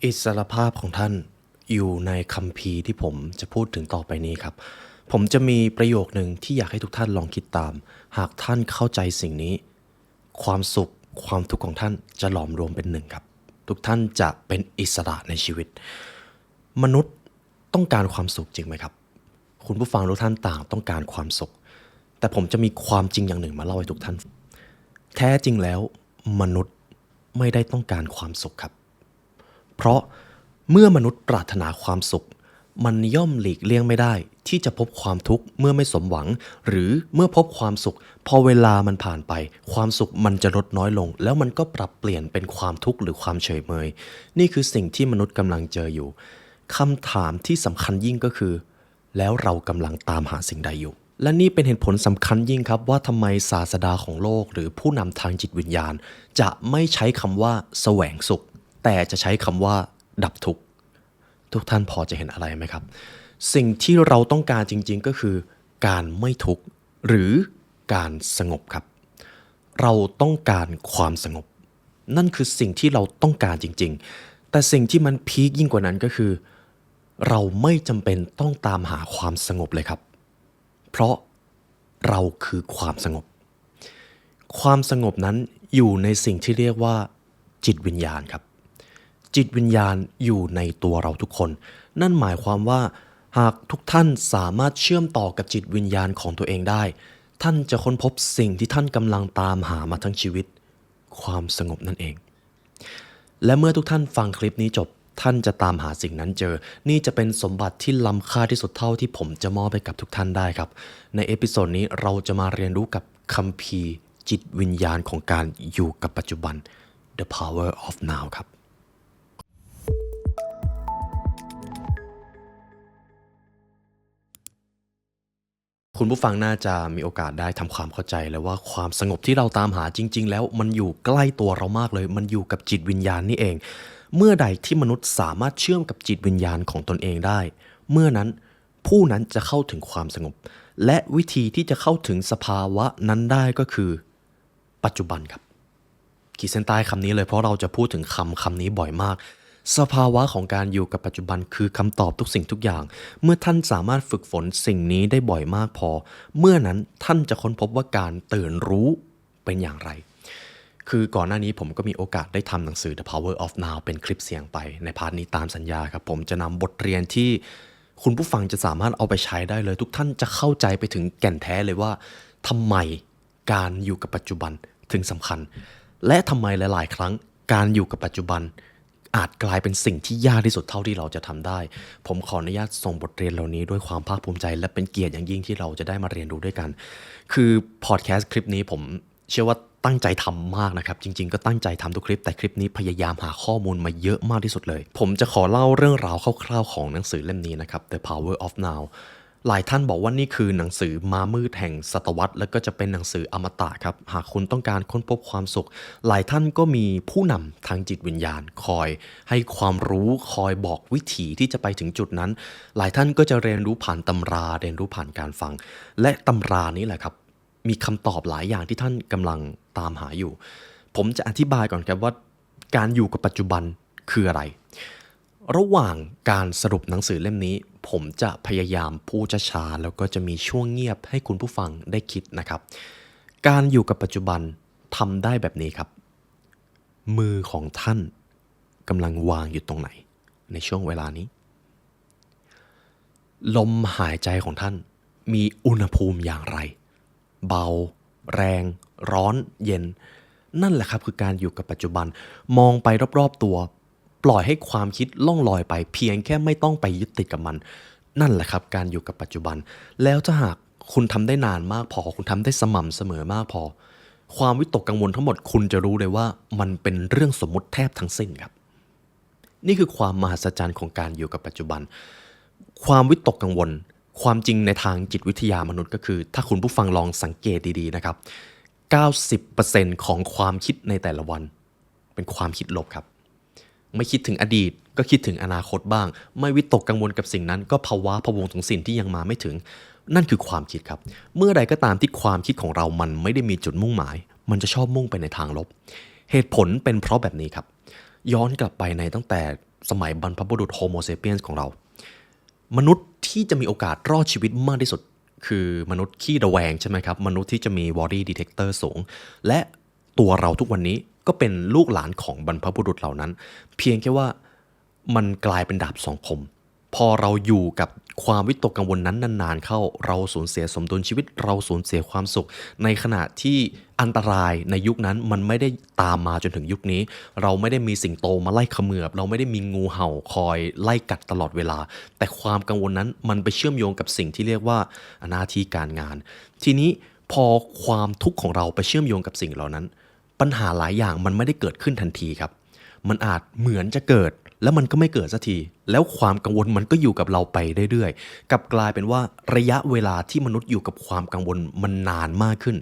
อิสรภาพของท่านอยู่ในคัมภีร์ที่ผมจะพูดถึงต่อไปนี้ครับผมจะมีประโยคนึงที่อยากให้ทุกท่านลองคิดตามหากท่านเข้าใจสิ่งนี้ความสุขความทุกข์ของท่านจะหลอมรวมเป็นหนึ่งครับทุกท่านจะเป็นอิสระในชีวิตมนุษย์ต้องการความสุขจริงไหมครับคุณผู้ฟังทุกท่านต่างต้องการความสุขแต่ผมจะมีความจริงอย่างหนึ่งมาเล่าให้ทุกท่านแท้จริงแล้วมนุษย์ไม่ได้ต้องการความสุขครับ เพราะเมื่อมนุษย์ปรารถนาความสุขมันย่อมหลีกเลี่ยงไม่ได้ที่จะพบความทุกข์เมื่อไม่สมหวังหรือเมื่อพบความสุขพอเวลามันผ่านไปความสุขมันจะลดน้อยลงแล้วมันก็ปรับเปลี่ยนเป็นความทุกข์หรือความเฉยเมยนี่คือสิ่งที่มนุษย์กำลังเจออยู่คำถามที่สำคัญยิ่งก็คือแล้วเรากำลังตามหาสิ่งใดอยู่และนี่เป็นเหตุผลสำคัญยิ่งครับว่าทำไมศาสดาของโลกหรือผู้นำทางจิตวิญญาณจะไม่ใช้คำว่าแสวงสุขแต่จะใช้คำว่าดับทุกข์ทุกท่านพอจะเห็นอะไรไหมครับสิ่งที่เราต้องการจริงๆก็คือการไม่ทุกข์หรือการสงบครับเราต้องการความสงบนั่นคือสิ่งที่เราต้องการจริงๆแต่สิ่งที่มันพีคยิ่งกว่านั้นก็คือเราไม่จำเป็นต้องตามหาความสงบเลยครับเพราะเราคือความสงบความสงบนั้นอยู่ในสิ่งที่เรียกว่าจิตวิญญาณครับ จิตวิญญาณอยู่ในตัวเราทุกคนนั่นหมายความว่าหากทุกท่านสามารถเชื่อมต่อกับจิตวิญญาณของตัวเองได้ท่านจะค้นพบสิ่งที่ท่านกำลังตามหามาทั้งชีวิตความสงบนั่นเองและเมื่อทุกท่านฟังคลิปนี้จบท่านจะตามหาสิ่งนั้นเจอนี่จะเป็นสมบัติที่ล้ำค่าที่สุดเท่าที่ผมจะมอบให้กับทุกท่านได้ครับในเอพิโซดนี้เราจะมาเรียนรู้กับคัมภีร์จิตวิญญาณของการอยู่กับปัจจุบัน The Power of Now ครับ คุณผู้ฟังน่าจะมีโอกาสได้ทำความเข้าใจแล้วว่าความสงบที่เราตามหาจริงๆแล้วมันอยู่ใกล้ตัวเรามากเลยมันอยู่กับจิตวิญญาณนี่เองเมื่อใดที่มนุษย์สามารถเชื่อมกับจิตวิญญาณของตนเองได้เมื่อนั้นผู้นั้นจะเข้าถึงความสงบและวิธีที่จะเข้าถึงสภาวะนั้นได้ก็คือปัจจุบันครับขีดเส้นใต้คำนี้เลยเพราะเราจะพูดถึงคำนี้บ่อยมาก สภาวะของการอยู่กับปัจจุบันคือคำตอบทุกสิ่งทุกอย่างเมื่อท่านสามารถฝึกฝนสิ่งนี้ได้บ่อยมากพอเมื่อนั้นท่านจะค้นพบว่าการตื่นรู้เป็นอย่างไรคือก่อนหน้านี้ผมก็มีโอกาสได้ทำหนังสือ The Power of Now เป็นคลิปเสียงไปในพาร์ทนี้ตามสัญญาครับผมจะนำบทเรียนที่คุณผู้ฟังจะสามารถเอาไปใช้ได้เลยทุกท่านจะเข้าใจไปถึงแก่นแท้เลยว่าทำไมการอยู่กับปัจจุบันถึงสำคัญและทำไมหลายๆครั้งการอยู่กับปัจจุบันอาจกลายเป็นสิ่งที่ยากที่สุดเท่าที่เราจะทำได้ผมขออนุญาตส่งบทเรียนเหล่านี้ด้วยความภาคภูมิใจและเป็นเกียรติอย่างยิ่งที่เราจะได้มาเรียนรู้ด้วยกันคือพอดแคสต์คลิปนี้ผมเชื่อว่าตั้งใจทำมากนะครับจริงๆก็ตั้งใจทำทุกคลิปแต่คลิปนี้พยายามหาข้อมูลมาเยอะมากที่สุดเลยผมจะขอเล่าเรื่องราวคร่าวๆของหนังสือเล่มนี้นะครับ The Power of Now หลายท่านบอกว่านี่คือหนังสือม้ามืดแห่งศตวรรษแล้วก็จะเป็นหนังสืออมตะครับหากคุณต้องการค้นพบความสุขหลายท่านก็มีผู้นำทางจิตวิญญาณคอยให้ความรู้คอยบอกวิถีที่จะไปถึงจุดนั้นหลายท่านก็จะเรียนรู้ผ่านตำราเรียนรู้ผ่านการฟังและตำรานี้แหละครับมีคำตอบหลายอย่างที่ท่านกำลังตามหาอยู่ผมจะอธิบายก่อนครับว่าการอยู่กับปัจจุบันคืออะไรระหว่างการสรุปหนังสือเล่มนี้ผมจะพยายามพูดช้าๆแล้วก็จะมีช่วงเงียบให้คุณผู้ฟังได้คิดนะครับการอยู่กับปัจจุบันทำได้แบบนี้ครับมือของท่านกำลังวางอยู่ตรงไหนในช่วงเวลานี้ลมหายใจของท่านมีอุณหภูมิอย่างไรเบาแรงร้อนเย็นนั่นแหละครับคือการอยู่กับปัจจุบันมองไปรอบๆตัวปล่อยให้ความคิดล่องลอยไปเพียงแค่ไม่ต้องไปยึดติดกับมันนั่นแหละครับการอยู่กับปัจจุบันแล้วถ้าหากคุณทำได้นานมากพอคุณทำได้สม่ำเสมอมากพอความวิตกกังวลทั้งหมดคุณจะรู้เลยว่ามันเป็นเรื่องสมมุติแทบทั้งสิ้นครับนี่คือความมหัศจรรย์ของการอยู่กับปัจจุบันความวิตกกังวลความจริงในทางจิตวิทยามนุษย์ก็คือถ้าคุณผู้ฟังลองสังเกตดีๆนะครับ90%ของความคิดในแต่ละวันเป็นความคิดลบครับไม่คิดถึงอดีตก็คิดถึงอนาคตบ้างไม่วิตกกังวลกับสิ่งนั้นก็ภาวะพะวงถึงสิ่งที่ยังมาไม่ถึงนั่นคือความคิดครับเมื่อใดก็ตามที่ความคิดของเรามันไม่ได้มีจุดมุ่งหมายมันจะชอบมุ่งไปในทางลบเหตุผลเป็นเพราะแบบนี้ครับย้อนกลับไปในตั้งแต่ สมัยบรรพบุรุษโฮโมเซเปียนส์ของเรามนุษย์ที่จะมีโอกาสรอดชีวิตมากที่สุดคือมนุษย์ขี้ระแวงใช่ไหมครับมนุษย์ที่จะมี worry detector สูงและตัวเราทุกวันนี้ก็เป็นลูกหลานของบรรพบุรุษเหล่านั้นเพียงแค่ว่ามันกลายเป็นดาบสองคมพอเราอยู่กับความวิตกกังวลนั้นนานๆเข้าเราสูญเสียสมดุลชีวิตเราสูญเสียความสุขในขณะที่อันตรายในยุคนั้นมันไม่ได้ตามมาจนถึงยุคนี้เราไม่ได้มีสิงโตมาไล่เขมือบเราไม่ได้มีงูเห่าคอยไล่กัดตลอดเวลาแต่ความกังวลนั้นมันไปเชื่อมโยงกับสิ่งที่เรียกว่าหน้าที่การงานทีนี้พอความทุกข์ของเราไปเชื่อมโยงกับสิ่งเหล่านั้นปัญหาหลายอย่างมันไม่ได้เกิดขึ้นทันทีครับมันอาจเหมือนจะเกิดแล้วมันก็ไม่เกิดสักทีแล้วความกังวลมันก็อยู่กับเราไปเรื่อยๆกลับกลายเป็นว่าระยะเวลาที่มนุษย์อยู่กับความกังวลมันนานมากขึ้น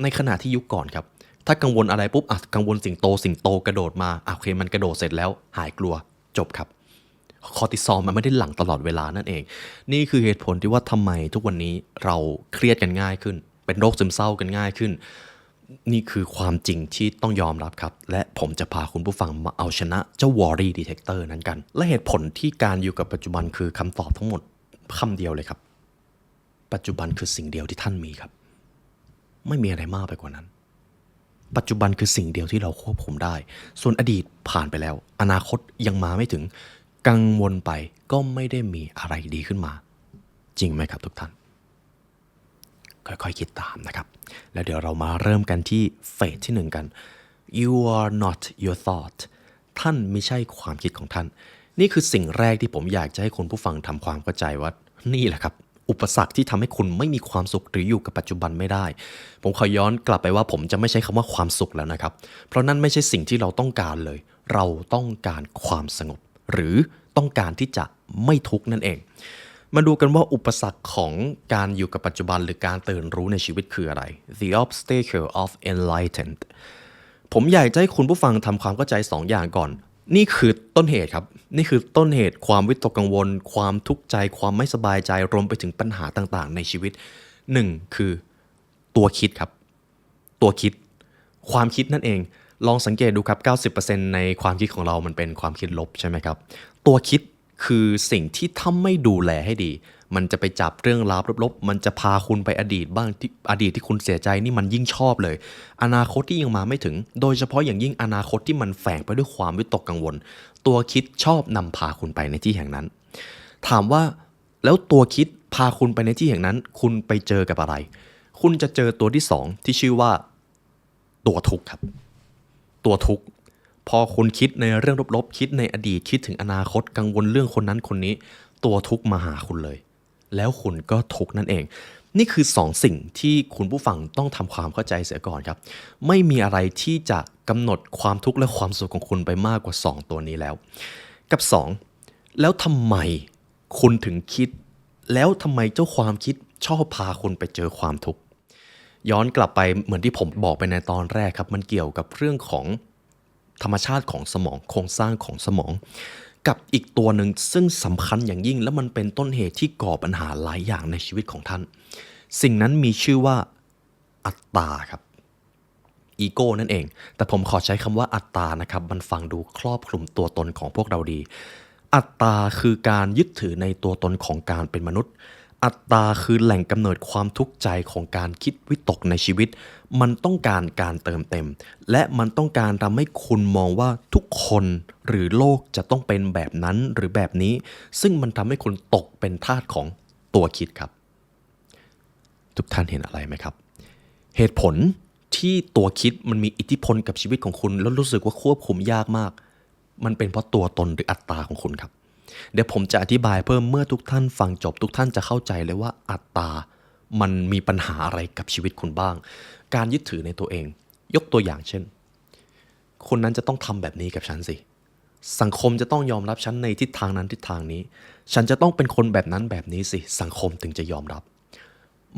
ในขณะที่ยุคก่อนครับถ้ากังวลอะไรปุ๊บกังวลสิงโตกระโดดมาโอเคมันกระโดดเสร็จแล้วหายกลัวจบครับคอร์ติซอลมันไม่ได้หลั่งตลอดเวลานั่นเองนี่คือเหตุผลที่ว่าทำไมทุกวันนี้เราเครียดกันง่ายขึ้นเป็นโรคซึมเศร้ากันง่ายขึ้นนี่คือความจริงที่ต้องยอมรับครับและผมจะพาคุณผู้ฟังมาเอาชนะเจ้า worry detector นั้นกันและเหตุผลที่การอยู่กับปัจจุบันคือคำตอบทั้งหมดคำเดียวเลยครับปัจจุบันคือสิ่งเดียวที่ท่านมีครับไม่มีอะไรมากไปกว่านั้นปัจจุบันคือสิ่งเดียวที่เราควบคุมได้ส่วนอดีตผ่านไปแล้วอนาคตยังมาไม่ถึงกังวลไปก็ไม่ได้มีอะไรดีขึ้นมาจริงไหมครับทุกท่านค่อยๆคิดตามนะครับแล้วเดี๋ยวเรามาเริ่มกันที่เฟสที่1กัน you are not your thought ท่านไม่ใช่ความคิดของท่านนี่คือสิ่งแรกที่ผมอยากจะให้คุณผู้ฟังทำความเข้าใจว่านี่แหละครับอุปสรรคที่ทำให้คุณไม่มีความสุขหรืออยู่กับปัจจุบันไม่ได้ผมขอย้อนกลับไปว่าผมจะไม่ใช้คำว่าความสุขแล้วนะครับเพราะนั่นไม่ใช่สิ่งที่เราต้องการเลยเราต้องการความสงบหรือต้องการที่จะไม่ทุกข์นั่นเองมาดูกันว่าอุปสรรคของการอยู่กับปัจจุบันหรือการตื่นรู้ในชีวิตคืออะไร The obstacle of enlightened ผมอยากจะให้คุณผู้ฟังทำความเข้าใจ2 อย่างก่อนนี่คือต้นเหตุครับนี่คือต้นเหตุความวิตกกังวลความทุกข์ใจความไม่สบายใจรวมไปถึงปัญหาต่างๆในชีวิต1คือตัวคิดครับตัวคิดความคิดนั่นเองลองสังเกตดูครับ 90% ในความคิดของเรามันเป็นความคิดลบใช่ไหมครับตัวคิดคือสิ่งที่ถ้าไม่ดูแลให้ดีมันจะไปจับเรื่องราวลบๆมันจะพาคุณไปอดีตบ้างที่อดีตที่คุณเสียใจนี่มันยิ่งชอบเลยอนาคตที่ยังมาไม่ถึงโดยเฉพาะอย่างยิ่งอนาคตที่มันแฝงไปด้วยความวิตกกังวลตัวคิดชอบนำพาคุณไปในที่แห่งนั้นถามว่าแล้วตัวคิดพาคุณไปในที่แห่งนั้นคุณไปเจอกับอะไรคุณจะเจอตัวที่2ที่ชื่อว่าตัวทุกข์ครับตัวทุกข์พอคุณคิดในเรื่องลบๆคิดในอดีตคิดถึงอนาคตกังวลเรื่องคนนั้นคนนี้ตัวทุกข์มาหาคุณเลยแล้วคุณก็ทุกข์นั่นเองนี่คือ2 สิ่งที่คุณผู้ฟังต้องทำความเข้าใจเสียก่อนครับไม่มีอะไรที่จะกำหนดความทุกข์และความสุขของคุณไปมากกว่า2ตัวนี้แล้วกับ2แล้วทำไมคุณถึงคิดแล้วทำไมเจ้าความคิดชอบพาคุณไปเจอความทุกข์ย้อนกลับไปเหมือนที่ผมบอกไปในตอนแรกครับมันเกี่ยวกับเรื่องของธรรมชาติของสมองโครงสร้างของสมองกับอีกตัวหนึ่งซึ่งสำคัญอย่างยิ่งและมันเป็นต้นเหตุที่ก่อปัญหาหลายอย่างในชีวิตของท่านสิ่งนั้นมีชื่อว่าอัตตาครับอีโก้นั่นเองแต่ผมขอใช้คำว่าอัตตานะครับมันฟังดูครอบคลุมตัวตนของพวกเราดีอัตตาคือการยึดถือในตัวตนของการเป็นมนุษย์อัตตาคือแหล่งกำเนิดความทุกข์ใจของการคิดวิตกในชีวิตมันต้องการการเติมเต็มและมันต้องการทำให้คุณมองว่าทุกคนหรือโลกจะต้องเป็นแบบนั้นหรือแบบนี้ซึ่งมันทำให้คุณตกเป็นทาสของตัวคิดครับทุกท่านเห็นอะไรไหมครับเหตุผลที่ตัวคิดมันมีอิทธิพลกับชีวิตของคุณแล้วรู้สึกว่าควบคุมยากมากมันเป็นเพราะตัวตนหรืออัตตาของคุณครับเดี๋ยวผมจะอธิบายเพิ่มเมื่อทุกท่านฟังจบทุกท่านจะเข้าใจเลยว่าอัตตามันมีปัญหาอะไรกับชีวิตคุณบ้างการยึดถือในตัวเองยกตัวอย่างเช่นคนนั้นจะต้องทำแบบนี้กับฉันสิสังคมจะต้องยอมรับฉันในทิศทางนั้นทิศทางนี้ฉันจะต้องเป็นคนแบบนั้นแบบนี้สิสังคมถึงจะยอมรับ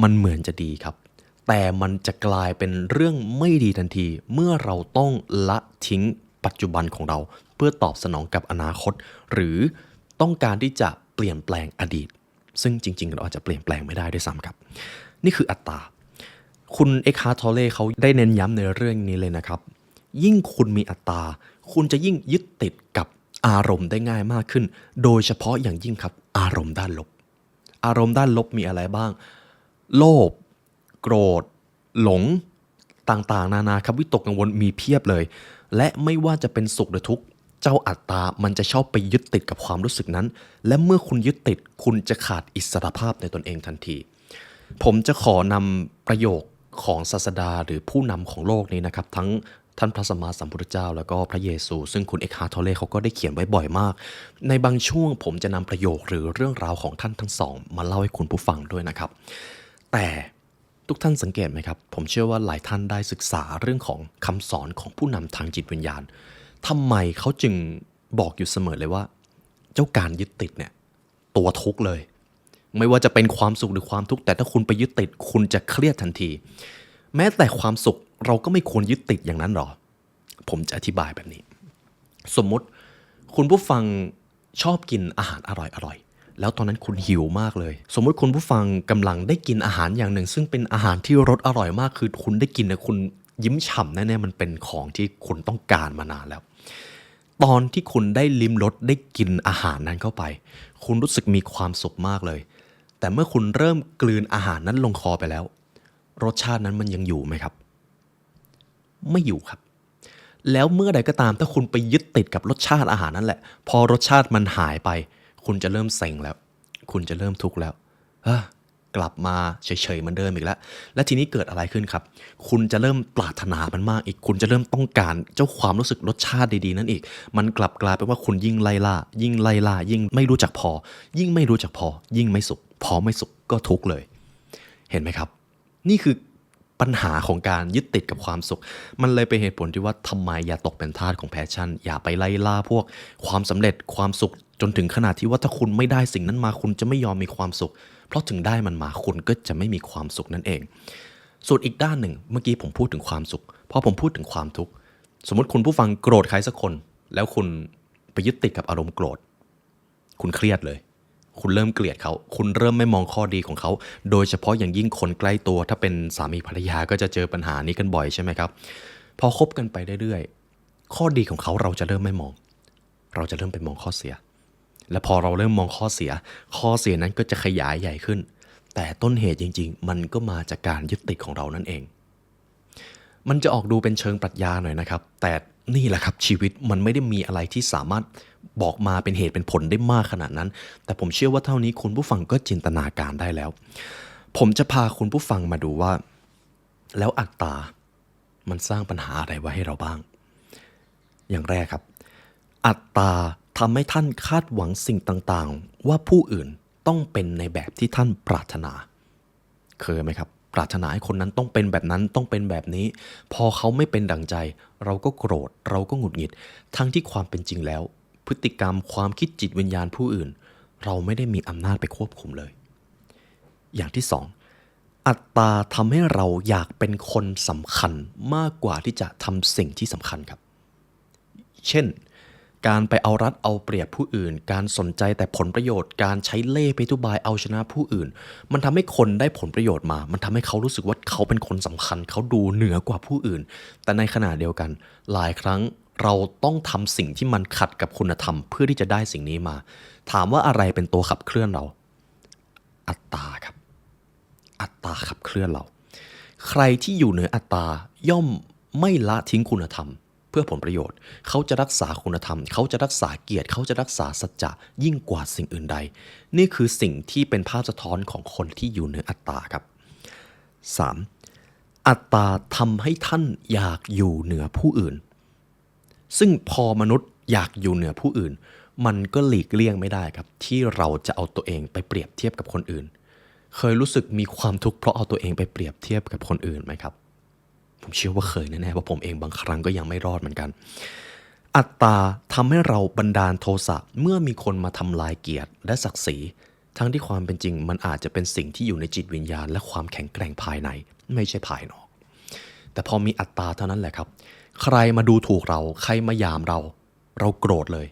มันเหมือนจะดีครับแต่มันจะกลายเป็นเรื่องไม่ดีทันทีเมื่อเราต้องละทิ้งปัจจุบันของเราเพื่อตอบสนองกับอนาคตหรือต้องการที่จะเปลี่ยนแปลงอดีตซึ่งจริงๆเราอาจจะเปลี่ยนแปลงไม่ได้ด้วยซ้ำครับนี่คืออัตตาคุณเอ็กฮาร์ท ทอเล่เขาได้เน้นย้ำในเรื่องนี้เลยนะครับยิ่งคุณมีอัตตาคุณจะยิ่งยึดติดกับ อารมณ์ได้ง่ายมากขึ้นโดยเฉพาะอย่างยิ่งครับอารมณ์ด้านลบอารมณ์ด้านลบมีอะไรบ้างโลภโกรธหลงต่างๆนานาครับวิตกกังวลมีเพียบเลยและไม่ว่าจะเป็นสุขหรือทุกข์เจ้าอัตตามันจะชอบไปยึดติดกับความรู้สึกนั้นและเมื่อคุณยึดติดคุณจะขาดอิสรภาพในตนเองทันทีผมจะขอนำประโยคของศาสดาหรือผู้นำของโลกนี้นะครับทั้งท่านพระสัมมาสัมพุทธเจ้าแล้วก็พระเยซูซึ่งคุณเอกฮาร์ทอเล่เขาก็ได้เขียนไว้บ่อยมากในบางช่วงผมจะนำประโยคหรือเรื่องราวของท่านทั้งสองมาเล่าให้คุณผู้ฟังด้วยนะครับแต่ทุกท่านสังเกตไหมครับผมเชื่อว่าหลายท่านได้ศึกษาเรื่องของคำสอนของผู้นำทางจิตวิญญาณทำไมเขาจึงบอกอยู่เสมอเลยว่าเจ้าการยึดติดเนี่ยตัวทุกข์เลยไม่ว่าจะเป็นความสุขหรือความทุกข์แต่ถ้าคุณไปยึดติดคุณจะเครียดทันทีแม้แต่ความสุขเราก็ไม่ควรยึดติดอย่างนั้นหรอผมจะอธิบายแบบนี้สมมุติคุณผู้ฟังชอบกินอาหารอร่อยๆแล้วตอนนั้นคุณหิวมากเลยสมมุติคุณผู้ฟังกำลังได้กินอาหารอย่างหนึ่งซึ่งเป็นอาหารที่รสอร่อยมากคือคุณได้กินนะคุณยิ้มฉ่ำแน่ๆมันเป็นของที่คุณต้องการมานานแล้วตอนที่คุณได้ลิ้มรสได้กินอาหารนั้นเข้าไปคุณรู้สึกมีความสุขมากเลยแต่เมื่อคุณเริ่มกลืนอาหารนั้นลงคอไปแล้วรสชาตินั้นมันยังอยู่ไหมครับไม่อยู่ครับแล้วเมื่อใดก็ตามถ้าคุณไปยึดติดกับรสชาติอาหารนั่นแหละพอรสชาติมันหายไปคุณจะเริ่มเซ็งแล้วคุณจะเริ่มทุกข์แล้วกลับมาเฉยๆเหมือนเดิมอีกแล้วและทีนี้เกิดอะไรขึ้นครับคุณจะเริ่มปรารถนามันมากอีกคุณจะเริ่มต้องการเจ้าความรู้สึกรสชาติดีๆนั่นอีกมันกลับกลายเป็นว่าคุณยิ่งไล่ล่ายิ่งไล่ล่ายิ่งไม่รู้จักพอยิ่งไม่รู้จักพอยิ่งไม่สุขพอไม่สุขก็ทุกข์เลยเห็นไหมครับนี่คือปัญหาของการยึดติดกับความสุขมันเลยเป็นเหตุผลที่ว่าทำไมอย่าตกเป็นทาสของแพชชั่นอย่าไปไล่ล่าพวกความสำเร็จความสุขจนถึงขนาดที่ว่าถ้าคุณไม่ได้สิ่งนั้นมาคุณจะไม่ยอมมีความสุขเพราะถึงได้มันมาคุณก็จะไม่มีความสุขนั่นเองส่วนอีกด้านหนึ่งเมื่อกี้ผมพูดถึงความสุขพอผมพูดถึงความทุกข์สมมติคุณผู้ฟังโกรธใครสักคนแล้วคุณไปยึดติดกับอารมณ์โกรธคุณเครียดเลยคุณเริ่มเกลียดเขาคุณเริ่มไม่มองข้อดีของเขาโดยเฉพาะอย่างยิ่งคนใกล้ตัวถ้าเป็นสามีภรรยาก็จะเจอปัญหานี้กันบ่อยใช่ไหมครับพอคบกันไปเรื่อยๆข้อดีของเขาเราจะเริ่มไม่มองเราจะเริ่มไปมองข้อเสียและพอเราเริ่มมองข้อเสียนั้นก็จะขยายใหญ่ขึ้นแต่ต้นเหตุจริงๆมันก็มาจากการยึดติดของเรานั่นเองมันจะออกดูเป็นเชิงปรัชญาหน่อยนะครับแต่นี่แหละครับชีวิตมันไม่ได้มีอะไรที่สามารถบอกมาเป็นเหตุเป็นผลได้มากขนาดนั้นแต่ผมเชื่อว่าเท่านี้คุณผู้ฟังก็จินตนาการได้แล้วผมจะพาคุณผู้ฟังมาดูว่าแล้วอัตตามันสร้างปัญหาอะไรไว้ให้เราบ้างอย่างแรกครับอัตตาทำให้ท่านคาดหวังสิ่งต่างๆว่าผู้อื่นต้องเป็นในแบบที่ท่านปรารถนาเคยไหมครับปรารถนาให้คนนั้นต้องเป็นแบบนั้นต้องเป็นแบบนี้พอเขาไม่เป็นดั่งใจเราก็โกรธเราก็หงุดหงิดทั้งที่ความเป็นจริงแล้วพฤติกรรมความคิดจิตวิญญาณผู้อื่นเราไม่ได้มีอำนาจไปควบคุมเลยอย่างที่สองอัตตาทำให้เราอยากเป็นคนสำคัญมากกว่าที่จะทำสิ่งที่สำคัญครับเช่นการไปเอารัดเอาเปรียบผู้อื่นการสนใจแต่ผลประโยชน์การใช้เล่ห์ไปทุบายเอาชนะผู้อื่นมันทำให้คนได้ผลประโยชน์มามันทำให้เขารู้สึกว่าเขาเป็นคนสำคัญเขาดูเหนือกว่าผู้อื่นแต่ในขณะเดียวกันหลายครั้งเราต้องทำสิ่งที่มันขัดกับคุณธรรมเพื่อที่จะได้สิ่งนี้มาถามว่าอะไรเป็นตัวขับเคลื่อนเราอัตตาครับอัตตาขับเคลื่อนเราใครที่อยู่เหนืออัตตาย่อมไม่ละทิ้งคุณธรรมเพื่อผลประโยชน์เขาจะรักษาคุณธรรมเขาจะรักษาเกียรติเขาจะรักษาสัจจะยิ่งกว่าสิ่งอื่นใดนี่คือสิ่งที่เป็นภาพสะท้อนของคนที่อยู่เหนืออัตตาครับ 3. อัตตาทำให้ท่านอยากอยู่เหนือผู้อื่นซึ่งพอมนุษย์อยากอยู่เหนือผู้อื่นมันก็หลีกเลี่ยงไม่ได้ครับที่เราจะเอาตัวเองไปเปรียบเทียบกับคนอื่นเคยรู้สึกมีความทุกข์เพราะเอาตัวเองไปเปรียบเทียบกับคนอื่นไหมครับผมเชื่อว่าเคยแน่ๆเพราะผมเองบางครั้งก็ยังไม่รอดเหมือนกันอัตตาทำให้เราบันดาลโทสะเมื่อมีคนมาทำลายเกียรติและศักดิ์ศรีทั้งที่ความเป็นจริงมันอาจจะเป็นสิ่งที่อยู่ในจิตวิญญาณและความแข็งแกร่งภายในไม่ใช่ภายนอกแต่พอมีอัตตาเท่านั้นแหละครับใครมาดูถูกเราใครมาหยามเราโกรธเลย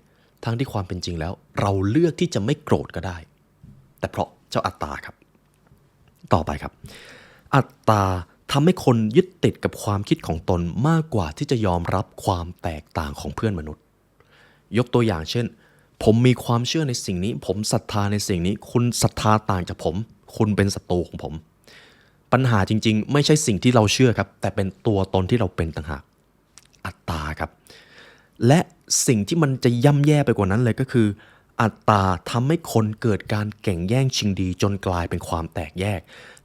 ทั้งที่ความเป็นจริงแล้วเราเลือกที่จะไม่โกรธก็ได้แต่เพราะเจ้าอัตตาครับต่อไปครับอัตตาทำให้คนยึดติดกับความคิดของตนมากกว่าที่จะยอมรับความแตกต่างของเพื่อนมนุษย์ ยกตัวอย่างเช่นผมมีความเชื่อในสิ่งนี้ผมศรัทธาในสิ่งนี้คุณศรัทธาต่างจากผมคุณเป็นศัตรูของผมปัญหาจริงๆไม่ใช่สิ่งที่เราเชื่อครับแต่เป็นตัวตนที่เราเป็นต่างหากอัตตาครับและสิ่งที่มันจะย่ำแย่ไปกว่านั้นเลยก็คืออัตตาทำให้คนเกิดการแข่งแย่งชิงดีจนกลายเป็นความแตกแยก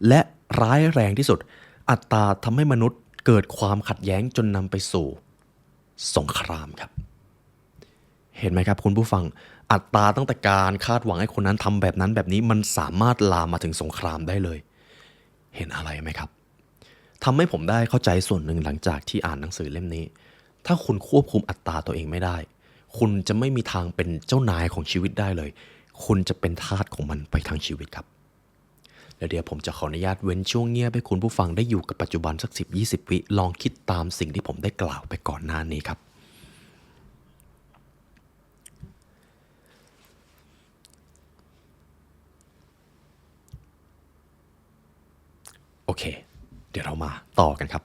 และร้ายแรงที่สุดอัตตาทำให้มนุษย์เกิดความขัดแย้งจนนำไปสู่สงครามครับเห็นไหมครับคุณผู้ฟังอัตตาตั้งแต่การคาดหวังให้คนนั้นทำแบบนั้นแบบนี้มันสามารถลามมาถึงสงครามได้เลยเห็นอะไรไหมครับทำให้ผมได้เข้าใจส่วนหนึ่งหลังจากที่อ่านหนังสือเล่มนี้ถ้าคุณควบคุมอัตตาตัวเองไม่ได้คุณจะไม่มีทางเป็นเจ้านายของชีวิตได้เลยคุณจะเป็นทาสของมันไปทั้งชีวิตครับแล้วเดี๋ยวผมจะขออนุญาตเว้นช่วงเงียบให้คุณผู้ฟังได้อยู่กับปัจจุบันสัก10-20 วิลองคิดตามสิ่งที่ผมได้กล่าวไปก่อนหน้านี้ครับโอเคเดี๋ยวเรามาต่อกันครับ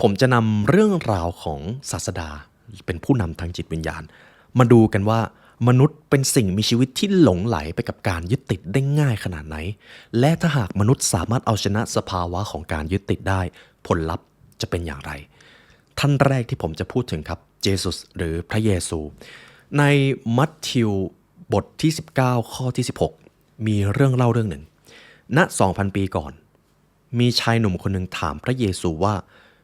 ผมจะนำเรื่องราวของศาสดาเป็นผู้นำทางจิตวิญญาณมาดูกันว่ามนุษย์เป็นสิ่งมีชีวิตที่หลงไหลไปกับการยึดติดได้ง่ายขนาดไหนและถ้าหากมนุษย์สามารถเอาชนะสภาวะของการยึดติดได้ผลลัพธ์จะเป็นอย่างไรท่านแรกที่ผมจะพูดถึงครับเยซูสหรือพระเยซูในมัทธิวบทที่19ข้อที่16มีเรื่องเล่าเรื่องหนึ่งณ 2,000 ปีก่อนมีชายหนุ่มคนหนึ่งถามพระเยซูว่า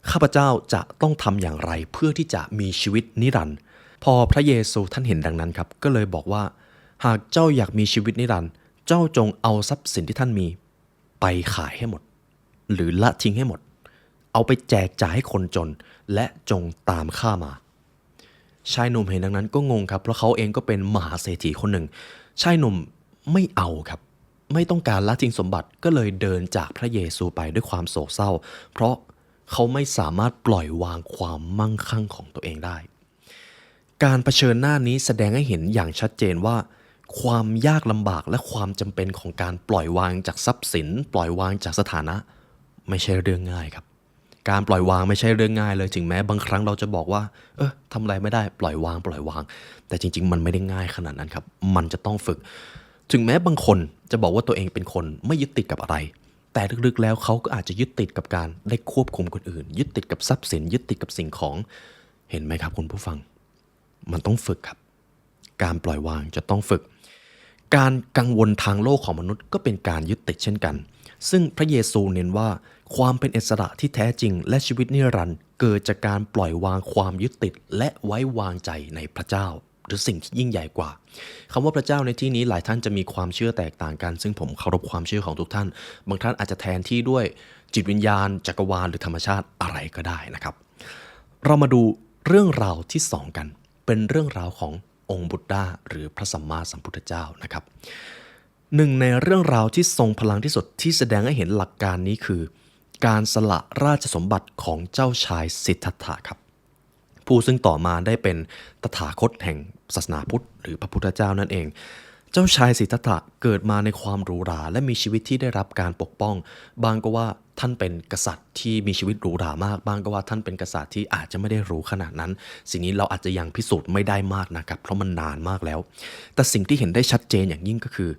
ข้าพเจ้าจะต้องทำอย่างไรเพื่อที่จะมีชีวิตนิรันดร์พอพระเยซูท่านเห็นดังนั้นครับก็เลยบอกว่าหากเจ้าอยากมีชีวิตนิรันดร์เจ้าจงเอาทรัพย์สินที่ท่านมีไปขายให้หมดหรือละทิ้งให้หมดเอาไปแจกจ่ายให้คนจนและจงตามข้ามาชายหนุ่มเห็นดังนั้นก็งงครับเพราะเขาเองก็เป็นมหาเศรษฐีคนหนึ่งชายหนุ่มไม่เอาครับไม่ต้องการละทิ้งสมบัติก็เลยเดินจากพระเยซูไปด้วยความโศกเศร้าเพราะเขาไม่สามารถปล่อยวางความมั่งคั่งของตัวเองได้การเผชิญหน้านี้แสดงให้เห็นอย่างชัดเจนว่าความยากลำบากและความจำเป็นของการปล่อยวางจากทรัพย์สินปล่อยวางจากสถานะไม่ใช่เรื่องง่ายครับการปล่อยวางไม่ใช่เรื่องง่ายเลยถึงแม้บางครั้งเราจะบอกว่าทำอะไรไม่ได้ปล่อยวางแต่จริงๆมันไม่ได้ง่ายขนาดนั้นครับมันจะต้องฝึกถึงแม้บางคนจะบอกว่าตัวเองเป็นคนไม่ยึดติดกับอะไรแต่ลึกๆแล้วเขาก็อาจจะยึดติดกับการได้ควบคุมคนอื่นยึดติดกับทรัพย์สินยึดติดกับสิ่งของเห็นไหมครับคุณผู้ฟังมันต้องฝึกครับการปล่อยวางจะต้องฝึกการกังวลทางโลกของมนุษย์ก็เป็นการยึดติดเช่นกันซึ่งพระเยซูเน้นว่าความเป็นอิสระที่แท้จริงและชีวิตนิรันดร์เกิดจากการปล่อยวางความยึดติดและไว้วางใจในพระเจ้าหรือสิ่งที่ยิ่งใหญ่กว่าคำว่าพระเจ้าในที่นี้หลายท่านจะมีความเชื่อแตกต่างกันซึ่งผมเคารพความเชื่อของทุกท่านบางท่านอาจจะแทนที่ด้วยจิตวิญญาณจักรวาลหรือธรรมชาติอะไรก็ได้นะครับเรามาดูเรื่องราวที่สองกันเป็นเรื่องราวขององค์บุตดาหรือพระสัมมาสัมพุทธเจ้านะครับหนึ่งในเรื่องราวที่ทรงพลังที่สุดที่แสดงให้เห็นหลักการนี้คือการสละราชสมบัติของเจ้าชายสิทธัตถะครับผู้ซึ่งต่อมาได้เป็นตถาคตแห่งศาสนาพุทธหรือพระพุทธเจ้านั่นเองเจ้าชายสิทธัตถะเกิดมาในความหรูหราและมีชีวิตที่ได้รับการปกป้องบางก็ว่าท่านเป็นกษัตริย์ที่มีชีวิตหรูหรามากบางก็ว่าท่านเป็นกษัตริย์ที่อาจจะไม่ได้หรูขนาดนั้นสิ่งนี้เราอาจจะยังพิสูจน์ไม่ได้มากนะครับเพราะมันนานมากแล้วแต่สิ่งที่เห็นได้ชัดเจนอย่างยิ่งก็คือ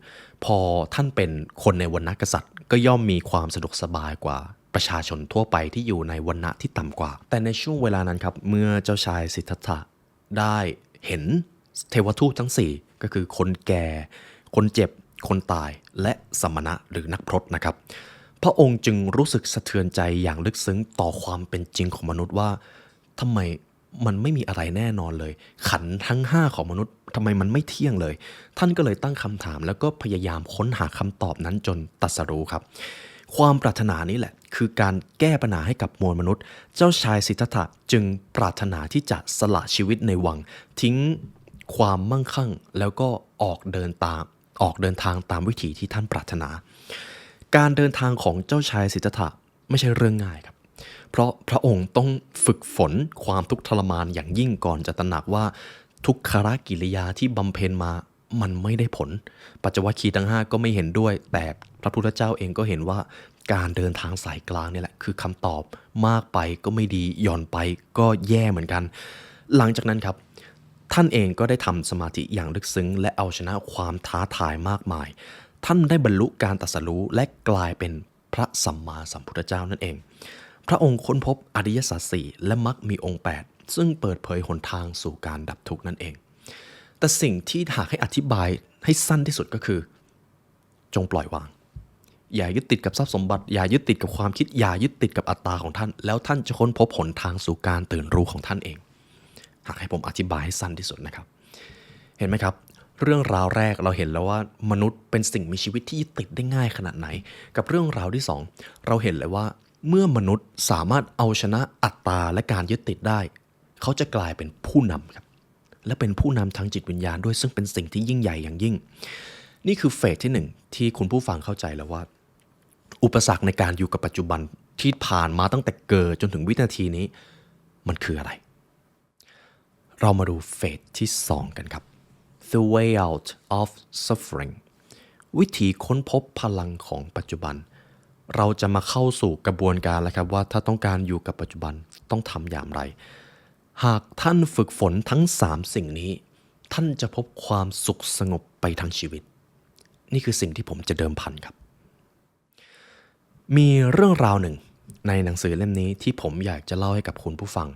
พอท่านเป็นคนในวรรณกษัตริย์ก็ย่อมมีความสะดวกสบายกว่าประชาชนทั่วไปที่อยู่ในวรรณะที่ต่ำกว่าแต่ในช่วงเวลานั้นครับเมื่อเจ้าชายสิทธัตถะได้เห็นเทวทูตทั้ง4ก็คือคนแก่คนเจ็บคนตายและสมณะหรือนักพรตนะครับพระองค์จึงรู้สึกสะเทือนใจอย่างลึกซึ้งต่อความเป็นจริงของมนุษย์ว่าทำไมมันไม่มีอะไรแน่นอนเลยขันธ์ทั้ง5ของมนุษย์ทำไมมันไม่เที่ยงเลยท่านก็เลยตั้งคำถามแล้วก็พยายามค้นหาคำตอบนั้นจนตรัสรู้ครับความปรารถนานี้แหละคือการแก้ปัญหาให้กับมวลมนุษย์เจ้าชายสิทธัตถะจึงปรารถนาที่จะสละชีวิตในวังทิ้งความมั่งคั่งแล้วก็ออกเดินทางตามวิถีที่ท่านปรารถนาการเดินทางของเจ้าชายสิทธัตถะไม่ใช่เรื่องง่ายครับเพราะพระองค์ต้องฝึกฝนความทุกข์ทรมานอย่างยิ่งก่อนจะตระหนักว่าทุกขกิริยาที่บำเพ็ญมามันไม่ได้ผลปัจจวัคคีย์ทั้ง5ก็ไม่เห็นด้วยแต่พระพุทธเจ้าเองก็เห็นว่าการเดินทางสายกลางนี่แหละคือคำตอบมากไปก็ไม่ดีหย่อนไปก็แย่เหมือนกันหลังจากนั้นครับ ท่านเองก็ได้ทำสมาธิอย่างลึกซึ้งและเอาชนะความท้าทายมากมายท่านได้บรรลุการตรัสรู้และกลายเป็นพระสัมมาสัมพุทธเจ้านั่นเองพระองค์ค้นพบอริยสัจสี่และมรรคมีองค์8ซึ่งเปิดเผยหนทางสู่การดับทุกข์นั่นเองแต่สิ่งที่หากให้อธิบายให้สั้นที่สุดก็คือจงปล่อยวางอย่ายึดติดกับทรัพย์สมบัติอย่ายึดติดกับความคิดอย่ายึดติดกับอัตตาของท่านแล้วท่านจะค้นพบหนทางสู่การตื่นรู้ของท่านเองหากให้ผมอธิบายให้สั้นที่สุดนะครับเห็นไหมครับเรื่องราวแรกเราเห็นแล้วว่ามนุษย์เป็นสิ่งมีชีวิตที่ยึดติดได้ง่ายขนาดไหนกับเรื่องราวที่2เราเห็นเลยว่าเมื่อมนุษย์สามารถเอาชนะอัตตาและการยึดติดได้เขาจะกลายเป็นผู้นำครับและเป็นผู้นำทางจิตวิญญาณด้วยซึ่งเป็นสิ่งที่ยิ่งใหญ่อย่างยิ่งนี่คือเฟสที่1ที่คุณผู้ฟังเข้าใจแล้วว่าอุปสรรคในการอยู่กับปัจจุบันที่ผ่านมาตั้งแต่เกิดจนถึงวินาทีนี้มันคืออะไรเรามาดูเฟสที่2กันครับ The way out of suffering วิธีค้นพบพลังของปัจจุบันเราจะมาเข้าสู่กระบวนการแล้วครับว่าถ้าต้องการอยู่กับปัจจุบันต้องทำอย่างไรหากท่านฝึกฝนทั้ง3สิ่งนี้ท่านจะพบความสุขสงบไปทั้งชีวิตนี่คือสิ่งที่ผมจะเดิมพันครับมีเรื่องราวหนึ่งในหนังสือเล่มนี้ที่ผมอยากจะเล่าให้กับคุณผู้ฟัง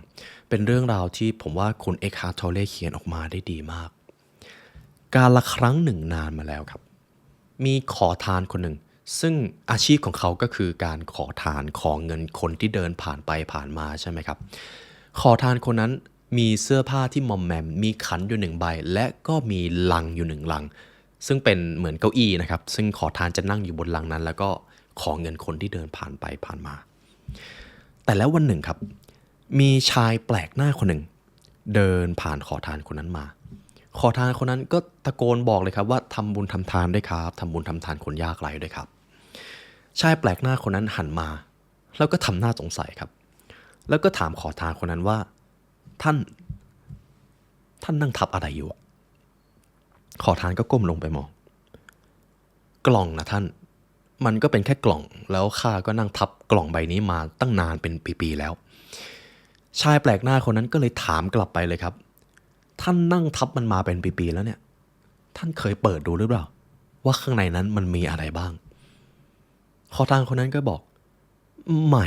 เป็นเรื่องราวที่ผมว่าคุณเอ็กฮาร์ท ทอลเลเขียนออกมาได้ดีมากกาลครั้งหนึ่งนานมาแล้วครับมีขอทานคนหนึ่งซึ่งอาชีพของเขาก็คือการขอทานขอเงินคนที่เดินผ่านไปผ่านมาใช่ไหมครับขอทานคนนั้นมีเสื้อผ้าที่มอมแมมมีขันอยู่1ใบและก็มีลังอยู่1ลังซึ่งเป็นเหมือนเก้าอี้นะครับซึ่งขอทานจะนั่งอยู่บนลังนั้นแล้วก็ขอเงินคนที่เดินผ่านไปผ่านมาแต่แล้ววันหนึ่งครับมีชายแปลกหน้าคนหนึ่งเดินผ่านขอทานคนนั้นมาขอทานคนนั้นก็ตะโกนบอกเลยครับว่าทำบุญทำทานด้วยครับทำบุญทำทานคนยากไร้ด้วยครับชายแปลกหน้าคนนั้นหันมาแล้วก็ทำหน้าสงสัยครับแล้วก็ถามขอทานคนนั้นว่าท่านนั่งทับอะไรอยู่ขอทานก็ก้มลงไปมองกล่องนะท่านมันก็เป็นแค่กล่องแล้วข้าก็นั่งทับกล่องใบนี้มาตั้งนานเป็นปีๆแล้วชายแปลกหน้าคนนั้นก็เลยถามกลับไปเลยครับท่านนั่งทับมันมาเป็นปีๆแล้วเนี่ยท่านเคยเปิดดูหรือเปล่าว่าข้างในนั้นมันมีอะไรบ้างขอทานคนนั้นก็บอกไม่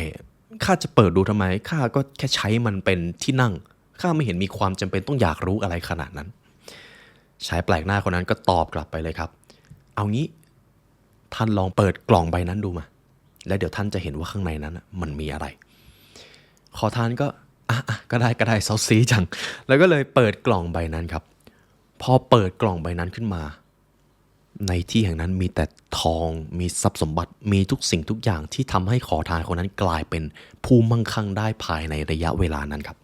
ข้าจะเปิดดูทำไมข้าก็แค่ใช้มันเป็นที่นั่งข้าไม่เห็นมีความจำเป็นต้องอยากรู้อะไรขนาดนั้นชายแปลกหน้าคนนั้นก็ตอบกลับไปเลยครับเอางี้ท่านลองเปิดกล่องใบนั้นดูมาแล้วเดี๋ยวท่านจะเห็นว่าข้างในนั้นมันมีอะไรขอทานก็ก็ได้เซาซีจังแล้วก็เลยเปิดกล่องใบนั้นครับพอเปิดกล่องใบนั้นขึ้นมาในที่แห่งนั้นมีแต่ทองมีทรัพย์สมบัติมีทุกสิ่งทุกอย่างที่ทำให้ขอทานคนนั้นกลายเป็นผู้มั่งคั่งได้ภายในระยะเวลานั้นครับ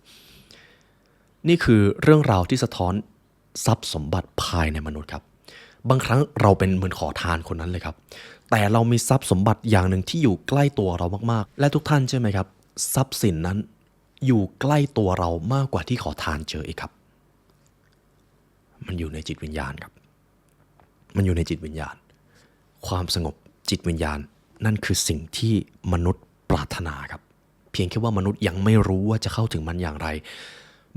นี่คือเรื่องราวที่สะท้อนทรัพย์สมบัติภายในมนุษย์ครับบางครั้งเราเป็นเหมือนขอทานคนนั้นเลยครับแต่เรามีทรัพย์สมบัติอย่างหนึ่งที่อยู่ใกล้ตัวเรามากๆและทุกท่านใช่ไหมครับทรัพย์สินนั้นอยู่ใกล้ตัวเรามากกว่าที่ขอทานเจออีกครับมันอยู่ในจิตวิญญาณครับมันอยู่ในจิตวิญญาณความสงบจิตวิญญาณนั่นคือสิ่งที่มนุษย์ปรารถนาครับเพียงแค่ว่ามนุษย์ยังไม่รู้ว่าจะเข้าถึงมันอย่างไร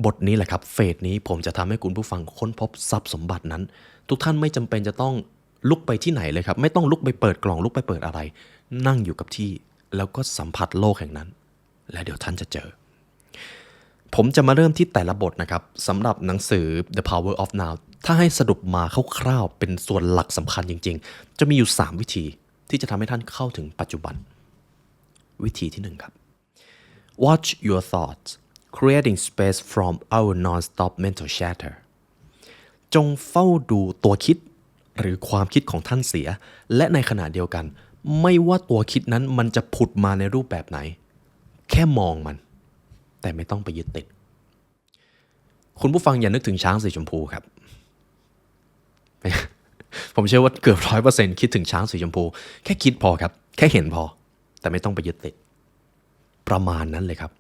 บทนี้แหละครับเฟสนี้ผมจะทำให้คุณผู้ฟังค้นพบทรัพย์สมบัตินั้นทุกท่านไม่จำเป็นจะต้องลุกไปที่ไหนเลยครับไม่ต้องลุกไปเปิดกล่องลุกไปเปิดอะไรนั่งอยู่กับที่แล้วก็สัมผัสโลกแห่งนั้นและเดี๋ยวท่านจะเจอผมจะมาเริ่มที่แต่ละบทนะครับสำหรับหนังสือ The Power of Now ถ้าให้สรุปมาคร่าวๆเป็นส่วนหลักสำคัญจริงๆจะมีอยู่3วิธีที่จะทำให้ท่านเข้าถึงปัจจุบันวิธีที่1ครับ Watch your thoughts creating space from our non-stop mental chatter จงเฝ้าดูตัวคิดหรือความคิดของท่านเสียและในขณะเดียวกันไม่ว่าตัวคิดนั้นมันจะผุดมาในรูปแบบไหนแค่มองมันแต่ไม่ต้องไปยึดติดคุณผู้ฟังอย่านึกถึงช้างสีชมพูครับ ผมเชื่อว่าเกือบ 100% คิดถึงช้างสีชมพูแค่คิดพอครับแค่เห็นพอแต่ไม่ต้องไปยึดติดประมาณนั้นเลยครับ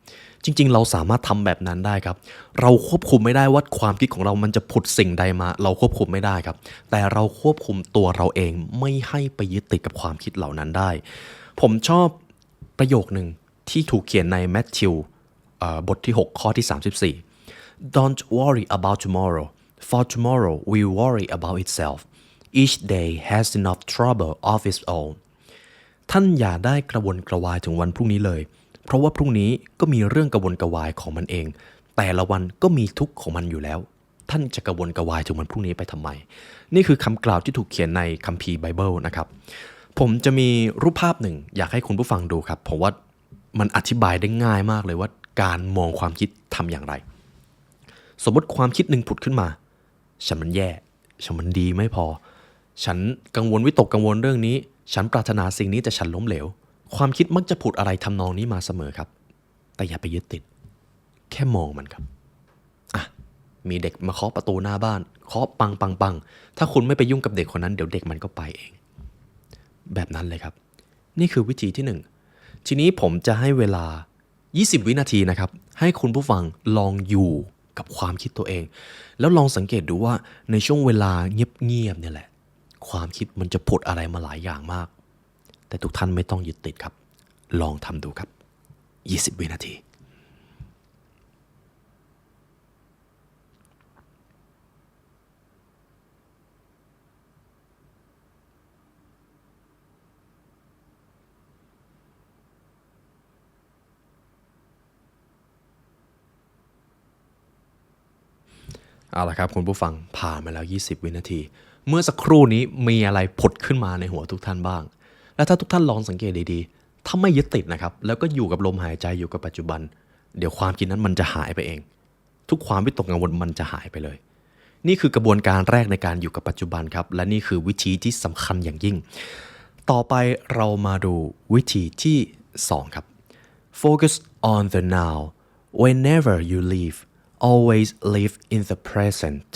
จริงๆเราสามารถทำแบบนั้นได้ครับเราควบคุมไม่ได้ว่าความคิดของเรามันจะผุดสิ่งใดมาเราควบคุมไม่ได้ครับแต่เราควบคุมตัวเราเองไม่ให้ไปยึดติดกับความคิดเหล่านั้นได้ผมชอบประโยคนึงที่ถูกเขียนในแมทธิวบทที่6ข้อที่34 Don't worry about tomorrow For tomorrow will worry about itself. Each day has enough trouble of its own. ท่านอย่าได้กระวนกระวายถึงวันพรุ่งนี้เลย เพราะว่าพรุ่งนี้ก็มีเรื่องกระวนกระวายของมันเอง แต่ละวันก็มีทุกข์ของมันอยู่แล้ว ท่านจะกระวนกระวายถึงวันพรุ่งนี้ไปทำไม นี่คือคำกล่าวที่ถูกเขียนในคัมภีร์ไบเบิลนะครับ ผมจะมีรูปภาพหนึ่งอยากให้คุณผู้ฟังดูครับผมว่ามันอธิบายได้ง่ายมากเลยว่าการมองความคิดทำอย่างไร สมมติความคิดหนึ่งผุดขึ้นมา ฉันมันแย่ ฉันมันดีไม่พอ ฉันกังวลวิตกกังวลเรื่องนี้ ฉันปรารถนาสิ่งนี้แต่ฉันล้มเหลว ความคิดมักจะผุดอะไรทำนองนี้มาเสมอครับ แต่อย่าไปยึดติด แค่มองมันครับ มีเด็กมาเคาะประตูหน้าบ้าน เคาะปังปังปัง ถ้าคุณไม่ไปยุ่งกับเด็กคนนั้นเดี๋ยวเด็กมันก็ไปเอง แบบนั้นเลยครับ นี่คือวิธีที่ 1 ทีนี้ผมจะให้เวลา 20 วินาทีนะครับ ให้คุณผู้ฟังลองอยู่กับความคิดตัวเอง แล้วลองสังเกตดูว่าในช่วงเวลาเงียบๆเนี่ยแหละ ความคิดมันจะผุดอะไรมาหลายอย่างมาก แต่ทุกท่านไม่ต้องยึดติดครับ ลองทำดูครับ 20 วินาทีเอาละครับคุณผู้ฟังผ่านมาแล้ว20 วินาที เมื่อสักครู่นี้มีอะไรผุดขึ้นมาในหัวทุกท่านบ้าง และถ้าทุกท่านลองสังเกตดีๆถ้าไม่ยึดติดนะครับแล้วก็อยู่กับลมหายใจอยู่กับปัจจุบันเดี๋ยวความคิดนั้นมันจะหายไปเองทุกความวิตกกังวลมันจะหายไปเลยนี่คือกระบวนการแรกในการอยู่กับปัจจุบันครับและนี่คือวิธีที่สำคัญอย่างยิ่งต่อไปเรามาดูวิธีที่2ครับ Focus on the now whenever you live always live in the present